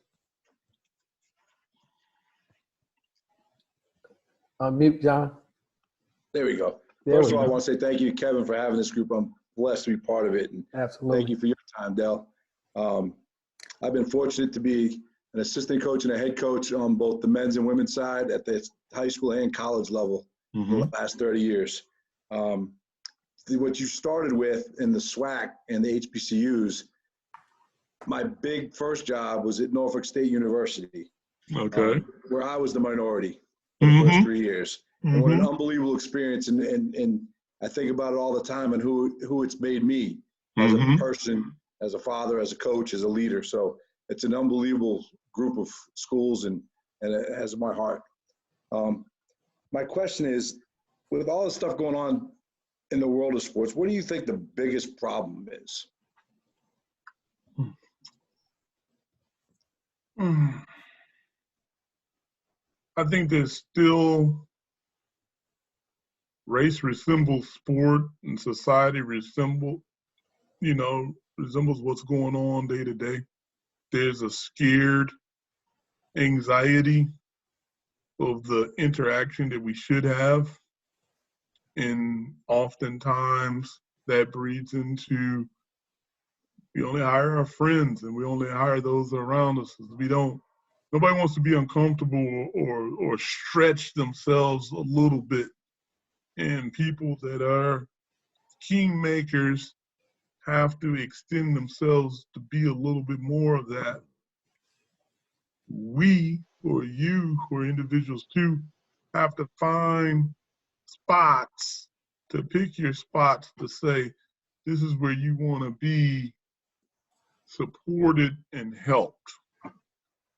Unmute, John. There we go. First of all, I want to say thank you, Kevin, for having this group. I'm blessed to be part of it. And absolutely. Thank you for your time, Dell. I've been fortunate to be an assistant coach and a head coach on both the men's and women's side at the high school and college level for the last 30 years. What you started with in the SWAC and the HBCUs, my big first job was at Norfolk State University, where I was the minority for the first 3 years. And what an unbelievable experience. And I think about it all the time and who it's made me as a person, as a father, as a coach, as a leader. So it's an unbelievable group of schools, and it has my heart. My question is, with all the stuff going on in the world of sports, what do you think the biggest problem is? I think there's still race resembles sport and society resembles what's going on day to day. There's a scared anxiety of the interaction that we should have. And oftentimes that breeds into, we only hire our friends and we only hire those around us. Nobody wants to be uncomfortable or stretch themselves a little bit. And people that are kingmakers have to extend themselves to be a little bit more of that. We, or you, or individuals too, have to find spots, to pick your spots to say, this is where you want to be supported and helped.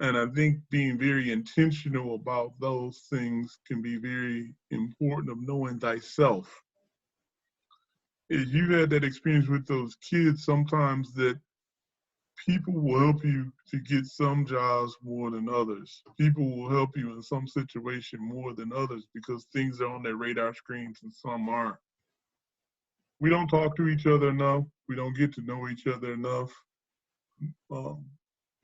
And I think being very intentional about those things can be very important, of knowing thyself. If you had that experience with those kids, sometimes that people will help you to get some jobs more than others. People will help you in some situation more than others because things are on their radar screens and some aren't. We don't talk to each other enough. We don't get to know each other enough.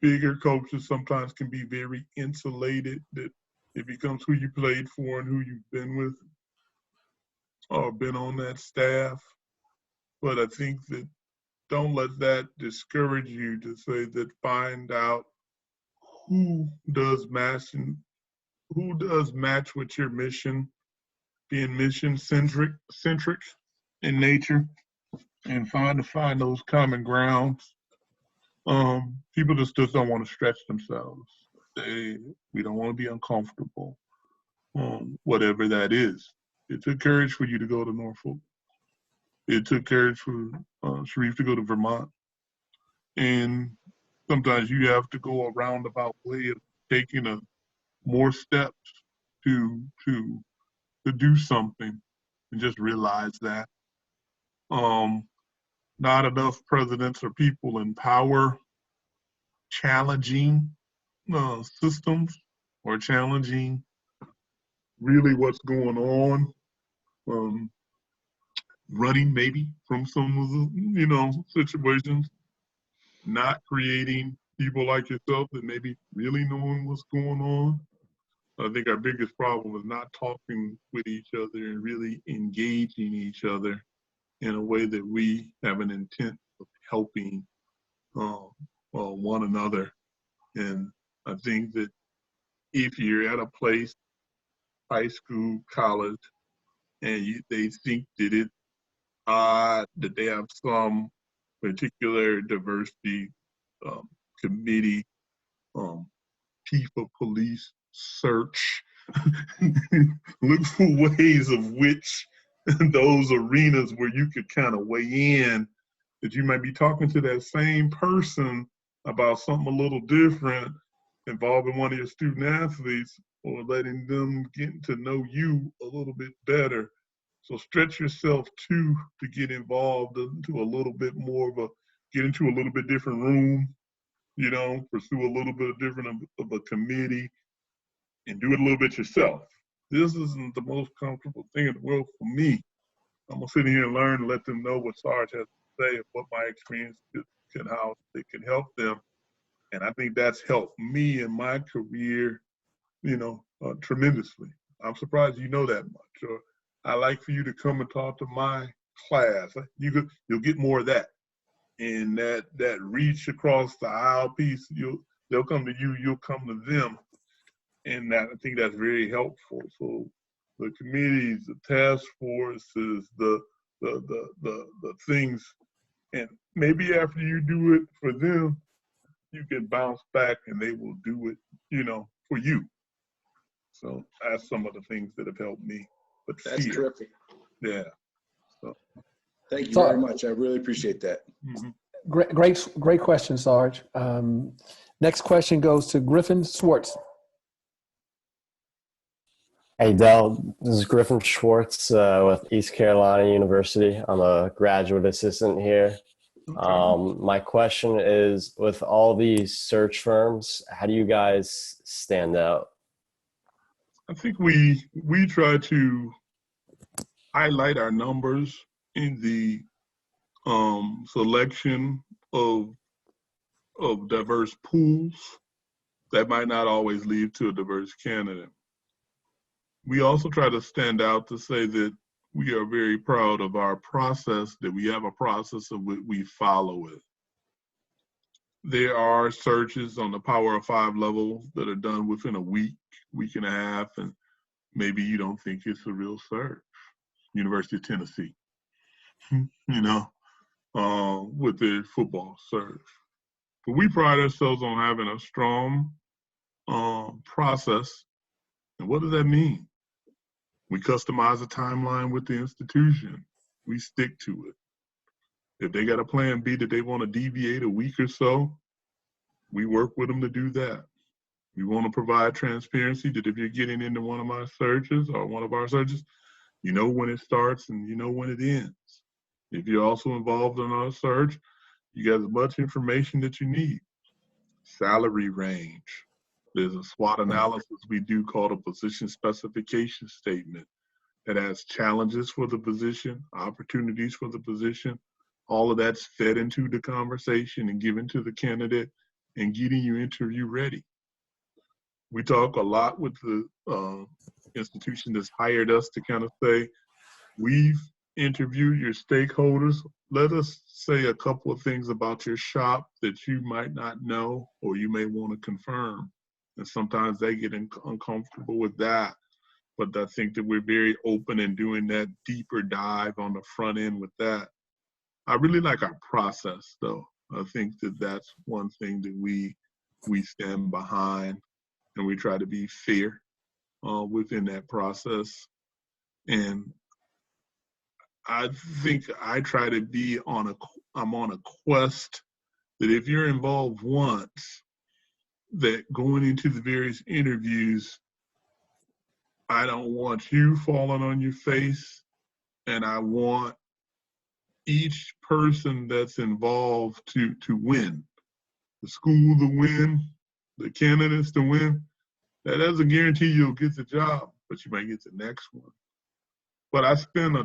Bigger coaches sometimes can be very insulated, that it becomes who you played for and who you've been with or been on that staff. But I think that don't let that discourage you to say that find out who does match with your mission, being mission centric in nature, and find those common grounds. People just don't want to stretch themselves. We don't want to be uncomfortable, whatever that is. It took courage for you to go to Norfolk. It took courage for Sharif to go to Vermont. And sometimes you have to go a roundabout way of taking more steps to do something, and just realize that. Not enough presidents or people in power challenging systems or challenging really what's going on, running maybe from some of the situations, not creating people like yourself that maybe really knowing what's going on. I think our biggest problem is not talking with each other and really engaging each other in a way that we have an intent of helping one another. And I think that if you're at a place, high school, college, and they think that it's odd that they have some particular diversity committee, chief of police search, look for ways of which those arenas where you could kind of weigh in, that you might be talking to that same person about something a little different involving one of your student athletes, or letting them get to know you a little bit better. So stretch yourself too to get involved into a little bit more get into a little bit different room, pursue a little bit different of a committee, and do it a little bit yourself. This isn't the most comfortable thing in the world for me. I'm gonna sit here and learn and let them know what Sarge has to say and what my experience can, how it can help them. And I think that's helped me in my career, tremendously. I'm surprised you know that much. Or I like for you to come and talk to my class. You'll get more of that. And that reach across the aisle piece, they'll come to you, you'll come to them. And I think that's very helpful. So the committees, the task forces, the things, and maybe after you do it for them, you can bounce back and they will do it, for you. So that's some of the things that have helped me. But that's terrific. Yeah. So thank you very much. I really appreciate that. Mm-hmm. Great question, Sarge. Next question goes to Griffin Schwartz. Hey, Dell, this is Griffin Schwartz with East Carolina University. I'm a graduate assistant here. Okay. My question is, with all these search firms, how do you guys stand out? I think we try to highlight our numbers in the selection of diverse pools, that might not always lead to a diverse candidate. We also try to stand out to say that we are very proud of our process, that we have a process of what we follow it. There are searches on the Power of 5 level that are done within a week, week and a half, and maybe you don't think it's a real search. University of Tennessee, you know, with their football search. But we pride ourselves on having a strong process. And what does that mean? We customize a timeline with the institution. We stick to it. If they got a plan B that they want to deviate a week or so, we work with them to do that. We want to provide transparency that if you're getting into one of my searches or one of our searches, you know when it starts and you know when it ends. If you're also involved in our search, you got as much information that you need. Salary range. There's a SWOT analysis we do called a position specification statement that has challenges for the position, opportunities for the position. All of that's fed into the conversation and given to the candidate and getting you interview ready. We talk a lot with the institution that's hired us to kind of say, we've interviewed your stakeholders. Let us say a couple of things about your shop that you might not know or you may want to confirm. And sometimes they get uncomfortable with that. But I think that we're very open in doing that deeper dive on the front end with that. I really like our process, though. I think that that's one thing that we stand behind, and we try to be fair within that process. And I think I try to be I'm on a quest that if you're involved once, that going into the various interviews, I don't want you falling on your face, and I want each person that's involved to win. The school to win, the candidates to win. That doesn't guarantee you'll get the job, but you might get the next one. But I spend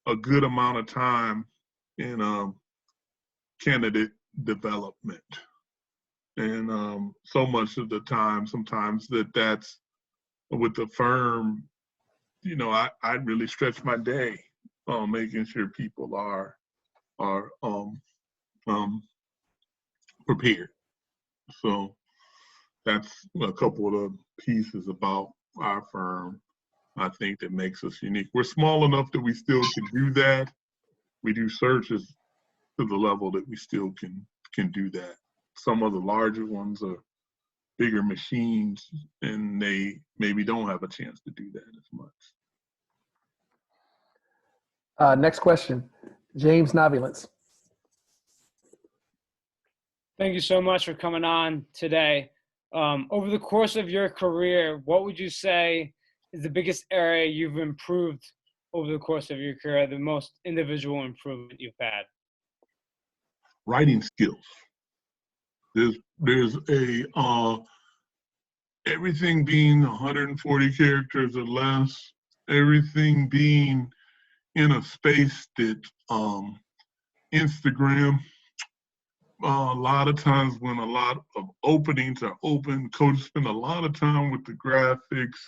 a good amount of time in candidate development. And so much of the time, sometimes that's with the firm, you know, I really stretch my day on making sure people are prepared. So that's a couple of the pieces about our firm, I think, that makes us unique. We're small enough that we still can do that. We do searches to the level that we still can do that. Some of the larger ones are bigger machines, and they maybe don't have a chance to do that as much. Next question, James Novulence. Thank you so much for coming on today. Over the course of your career, what would you say is the biggest area you've improved over the course of your career, the most individual improvement you've had? Writing skills. There's everything being 140 characters or less, everything being in a space that Instagram, a lot of times when a lot of openings are open, coaches spend a lot of time with the graphics,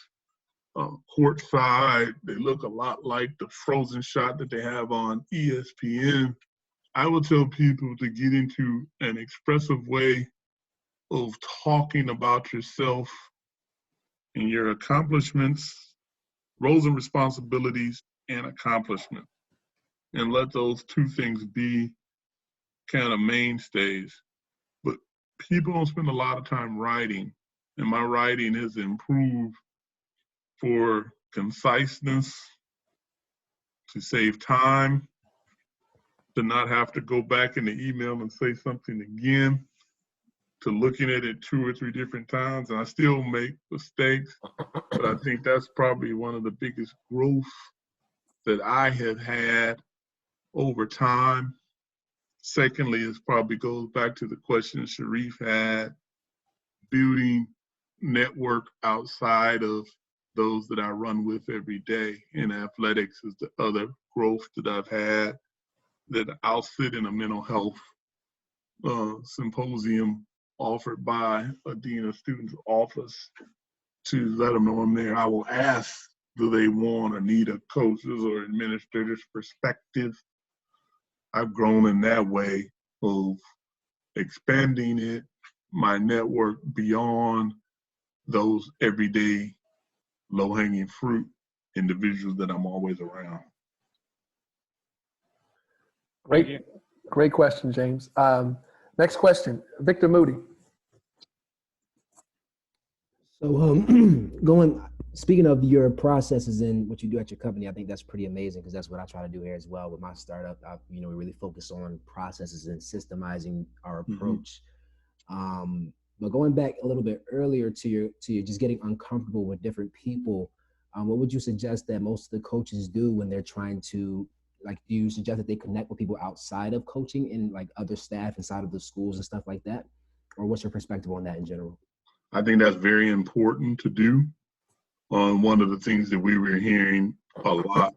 courtside. They look a lot like the frozen shot that they have on ESPN. I would tell people to get into an expressive way of talking about yourself and your accomplishments, roles and responsibilities, and accomplishments. And let those two things be kind of mainstays. But people don't spend a lot of time writing, and my writing has improved for conciseness, to save time, to not have to go back in the email and say something again, to looking at it 2 or 3 different times. And I still make mistakes, but I think that's probably one of the biggest growth that I have had over time. Secondly, it probably goes back to the question Sharif had, building network outside of those that I run with every day in athletics is the other growth that I've had, that I'll sit in a mental health symposium offered by a dean of students office to let them know I'm there. I will ask, do they want or need a coach's or administrator's perspective? I've grown in that way of expanding it, my network beyond those everyday low-hanging fruit individuals that I'm always around. Great question, James. Next question, Victor Moody. So speaking of your processes and what you do at your company, I think that's pretty amazing because that's what I try to do here as well with my startup. We really focus on processes and systemizing our approach. But going back a little bit earlier to your just getting uncomfortable with different people, what would you suggest that most of the coaches do when they're trying to, like, do you suggest that they connect with people outside of coaching and like other staff inside of the schools and stuff like that? Or what's your perspective on that in general? I think that's very important to do. One of the things that we were hearing a lot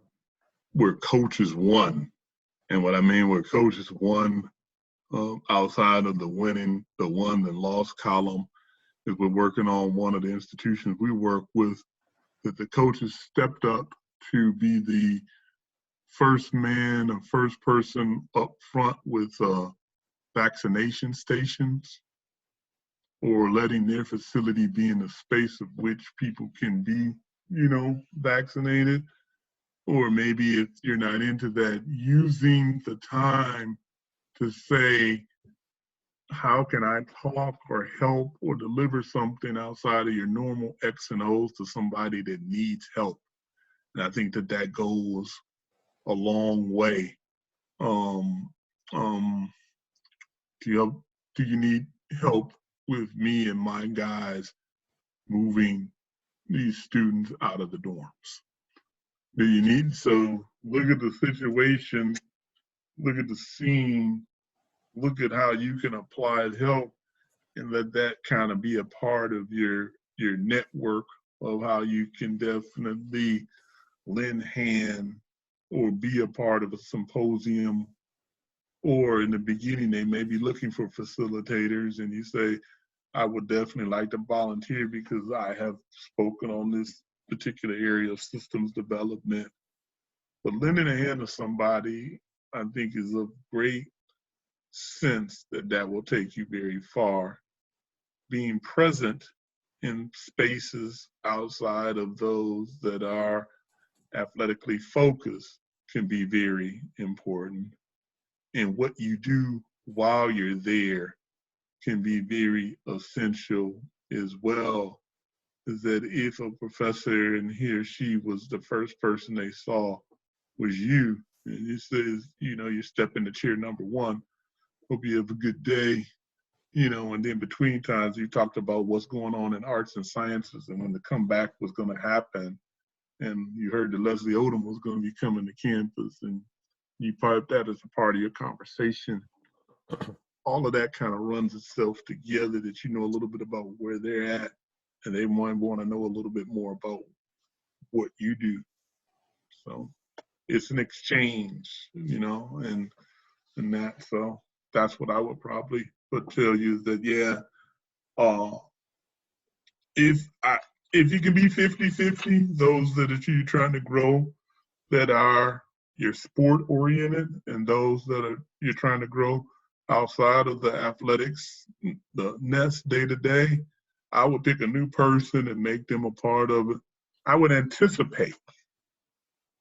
were coaches won. And what I mean were coaches won outside of the winning, the won and lost column, is we're working on one of the institutions we work with, that the coaches stepped up to be the first man or first person up front with vaccination stations, or letting their facility be in a space of which people can be, vaccinated. Or maybe if you're not into that, using the time to say, how can I talk or help or deliver something outside of your normal X and O's to somebody that needs help? And I think that goes a long way. Do you need help with me and my guys moving these students out of the dorms? Do you need, so look at the situation, look at the scene, look at how you can apply help, and let that kind of be a part of your network of how you can definitely lend hand or be a part of a symposium. Or in the beginning, they may be looking for facilitators, and you say, I would definitely like to volunteer because I have spoken on this particular area of systems development. But lending a hand to somebody, I think, is a great sense that will take you very far. Being present in spaces outside of those that are athletically focused can be very important. And what you do while you're there can be very essential as well. Is that if a professor and he or she was the first person they saw was you, and it says, you step into chair number one, hope you have a good day, and then between times you talked about what's going on in arts and sciences and when the comeback was going to happen, and you heard that Leslie Odom was going to be coming to campus, and you piped that as a part of your conversation. All of that kind of runs itself together, that you know a little bit about where they're at, and they might want to know a little bit more about what you do. So it's an exchange, and that. So that's what I would probably tell you, is that, if you can be 50-50, those that you're trying to grow that are your sport oriented, and those that you're trying to grow outside of the athletics, the nest day to day, I would pick a new person and make them a part of it. I would anticipate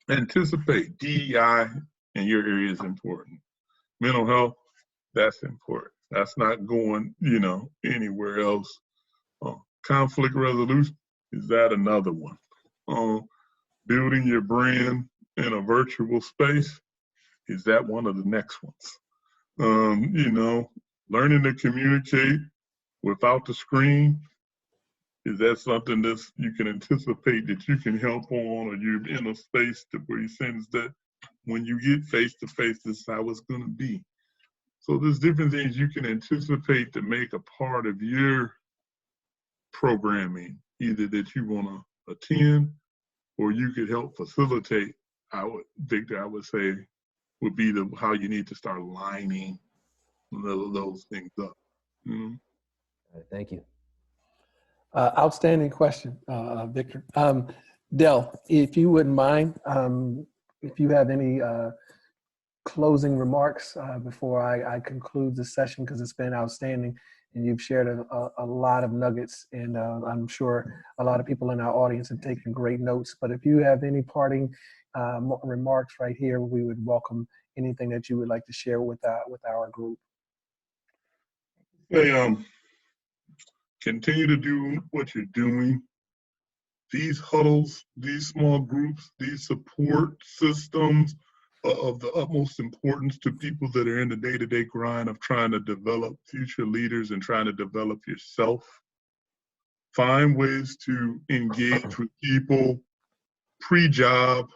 DEI in your area is important. Mental health, that's important. That's not going, anywhere else. Conflict resolution, is that another one? Building your brand in a virtual space, is that one of the next ones? Learning to communicate without the screen, is that something that you can anticipate that you can help on, or you're in a space where you sense that when you get face-to-face, this is how it's going to be? So there's different things you can anticipate to make a part of your programming, either that you want to attend, or you could help facilitate, Victor, I would say, would be how you need to start lining those things up. Mm-hmm. Thank you. Outstanding question, Victor. Dell, if you wouldn't mind, if you have any closing remarks before I conclude the session, because it's been outstanding and you've shared a lot of nuggets, and I'm sure a lot of people in our audience have taken great notes. But if you have any parting remarks right here, we would welcome anything that you would like to share with our group. Hey, continue to do what you're doing. These huddles, these small groups, these support systems are of the utmost importance to people that are in the day-to-day grind of trying to develop future leaders and trying to develop yourself. Find ways to engage with people pre-job,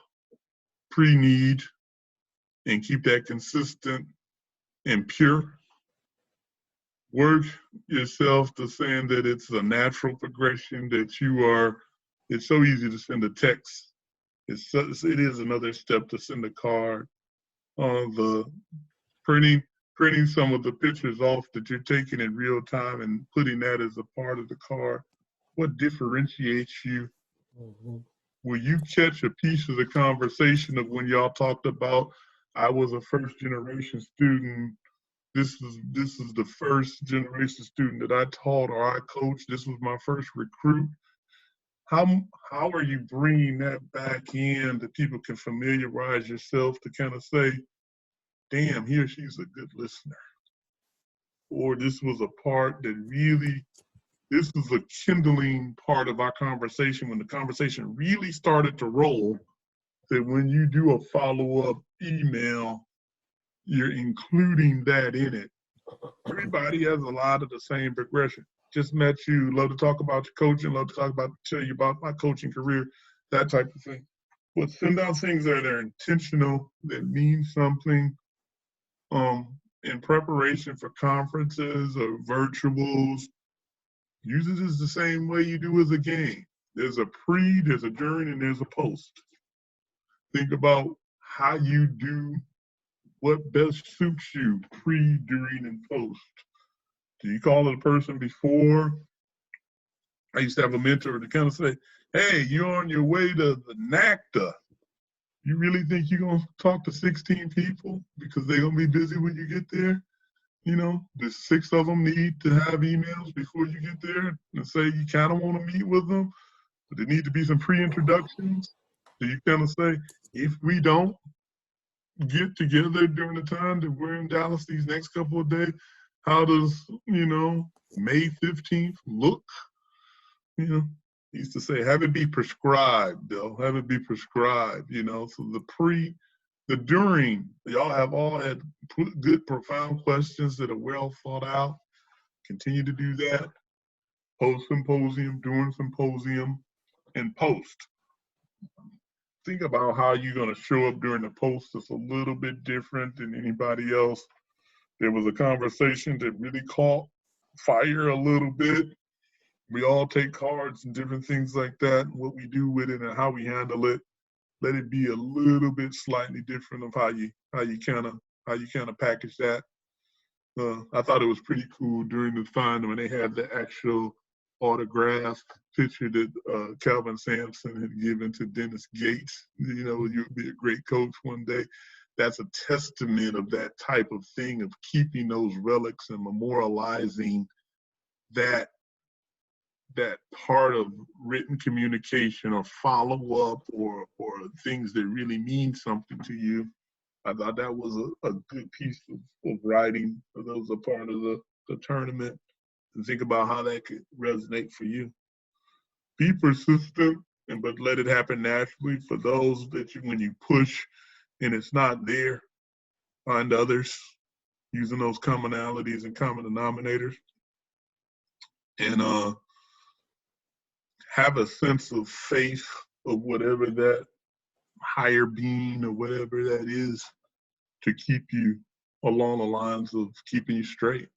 pre-need, and keep that consistent and pure. Work yourself to saying that it's a natural progression, that you are. It's so easy to send a text. It is another step to send a card. The printing some of the pictures off that you're taking in real time and putting that as a part of the card. What differentiates you? Mm-hmm. Will you catch a piece of the conversation of when y'all talked about, I was a first generation student, this is the first generation student that I taught or I coached, this was my first recruit. How are you bringing that back in that people can familiarize yourself to kind of say, damn, he or she's a good listener? Or this was a part that really, this is a kindling part of our conversation when the conversation really started to roll, that when you do a follow-up email, you're including that in it. Everybody has a lot of the same progression. Just met you, love to talk about your coaching, love to tell you about my coaching career, that type of thing. But send out things that are intentional, that mean something, in preparation for conferences or virtuals. Use it as the same way you do as a game. There's a pre, there's a during, and there's a post. Think about how you do what best suits you pre, during, and post. Do you call it a person before? I used to have a mentor to kind of say, hey, you're on your way to the NACTA. You really think you're going to talk to 16 people because they're going to be busy when you get there? You know, the 6 of them need to have emails before you get there and say you kind of want to meet with them, but there need to be some pre-introductions. So you kind of say, if we don't get together during the time that we're in Dallas these next couple of days, how does, May 15th look? He used to say, have it be prescribed, though. Have it be prescribed, So the pre, the during, y'all all had good, profound questions that are well thought out. Continue to do that. Post symposium, during symposium, and post. Think about how you're going to show up during the post that's a little bit different than anybody else. There was a conversation that really caught fire a little bit. We all take cards and different things like that, what we do with it and how we handle it. Let it be a little bit slightly different of how you kind of package that. I thought it was pretty cool during the time when they had the actual autograph picture that Calvin Sampson had given to Dennis Gates. You'll be a great coach one day. That's a testament of that type of thing, of keeping those relics and memorializing that part of written communication or follow-up or things that really mean something to you. I thought that was a good piece of writing. That was a part of the tournament. And think about how that could resonate for you. Be persistent, but let it happen naturally. For those that when you push and it's not there, find others using those commonalities and common denominators. And have a sense of faith of whatever that higher being or whatever that is to keep you along the lines of keeping you straight.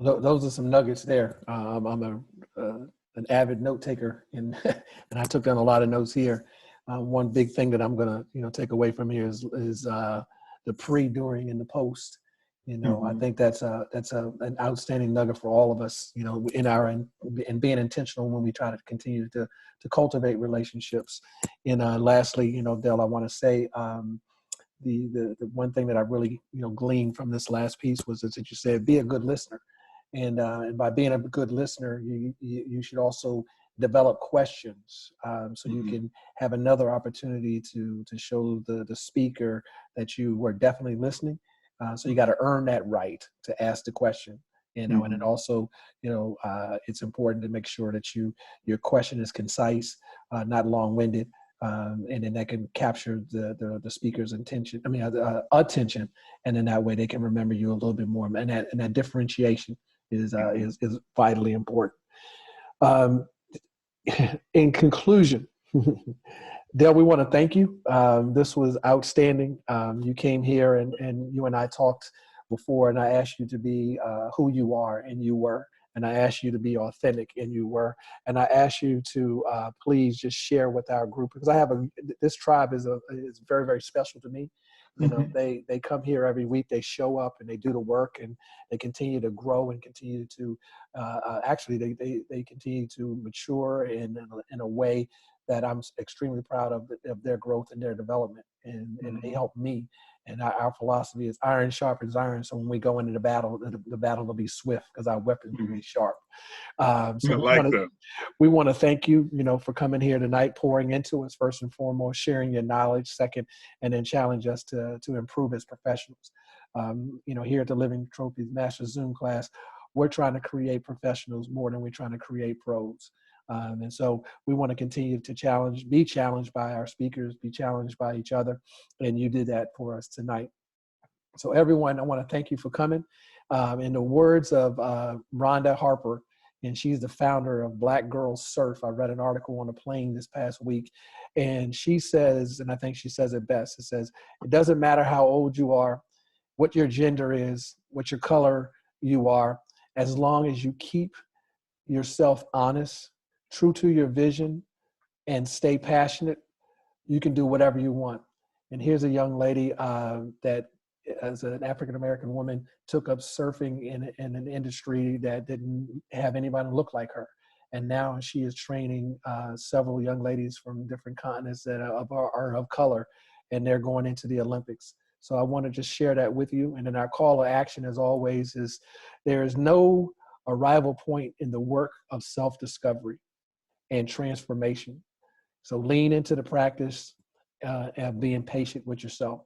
Those are some nuggets there. I'm an avid note taker, and and I took down a lot of notes here. One big thing that I'm gonna take away from here is the pre, during, and the post. I think that's an outstanding nugget for all of us. In being intentional when we try to continue to cultivate relationships. And lastly, Dell, I want to say the one thing that I really gleaned from this last piece was that you said be a good listener. And by being a good listener, you should also develop questions so you can have another opportunity to show the speaker that you were definitely listening. So you got to earn that right to ask the question, and it also, it's important to make sure that your question is concise, not long-winded, and then that can capture the speaker's attention, and in that way they can remember you a little bit more, and that differentiation is vitally important. In conclusion, Dell, we want to thank you. This was outstanding. You came here and you and I talked before, and I asked you to be who you are, and you were. And I asked you to be authentic, and you were. And I asked you to please just share with our group, because this tribe is very, very special to me. They come here every week, they show up and they do the work, and they continue to grow and continue to they continue to mature in a way that I'm extremely proud of their growth and their development, and they help me. And our philosophy is iron sharpens iron. So when we go into the battle will be swift because our weapons will be sharp. We want to thank you, for coming here tonight, pouring into us first and foremost, sharing your knowledge second, and then challenge us to improve as professionals. Here at the Living Trophies Master Zoom class, we're trying to create professionals more than we're trying to create pros. And so we want to continue to be challenged by our speakers, be challenged by each other. And you did that for us tonight. So everyone, I want to thank you for coming. In the words of Rhonda Harper, and she's the founder of Black Girls Surf. I read an article on a plane this past week, and she says, and I think she says it best, it says, it doesn't matter how old you are, what your gender is, what your color you are, as long as you keep yourself honest, true to your vision, and stay passionate, you can do whatever you want. And here's a young lady that, as an African-American woman, took up surfing in an industry that didn't have anybody look like her. And now she is training several young ladies from different continents that are of color, and they're going into the Olympics. So I want to just share that with you. And then our call to action, as always, is there is no arrival point in the work of self-discovery and transformation. So lean into the practice of being patient with yourself.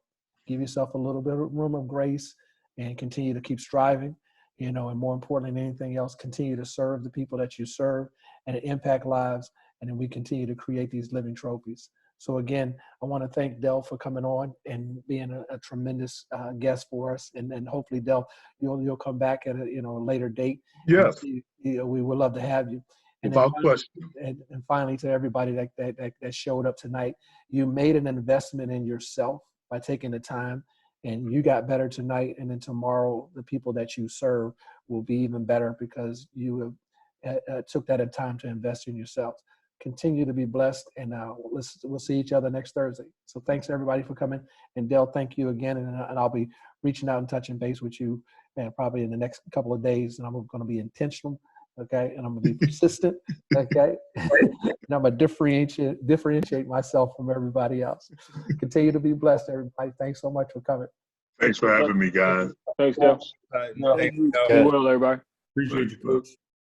Give yourself a little bit of room of grace and continue to keep striving, and more importantly than anything else, continue to serve the people that you serve and impact lives. And then we continue to create these living trophies. So again, I want to thank Dell for coming on and being a tremendous guest for us. And hopefully, Dell, you'll come back at a later date. Yes. We would love to have you. And without question. And finally, to everybody that showed up tonight, you made an investment in yourself by taking the time, and you got better tonight. And then tomorrow, the people that you serve will be even better because you have took that time to invest in yourself. Continue to be blessed, and we'll see each other next Thursday. So thanks everybody for coming. And Dell, thank you again. And I'll be reaching out and touching base with you probably in the next couple of days. And I'm going to be intentional. Okay. And I'm going to be persistent. Okay. And I'm going to differentiate myself from everybody else. Continue to be blessed, everybody. Thanks so much for coming. Thanks for having me, guys. Thanks, Dell. Thank you. Be well, everybody. Appreciate you, Coach.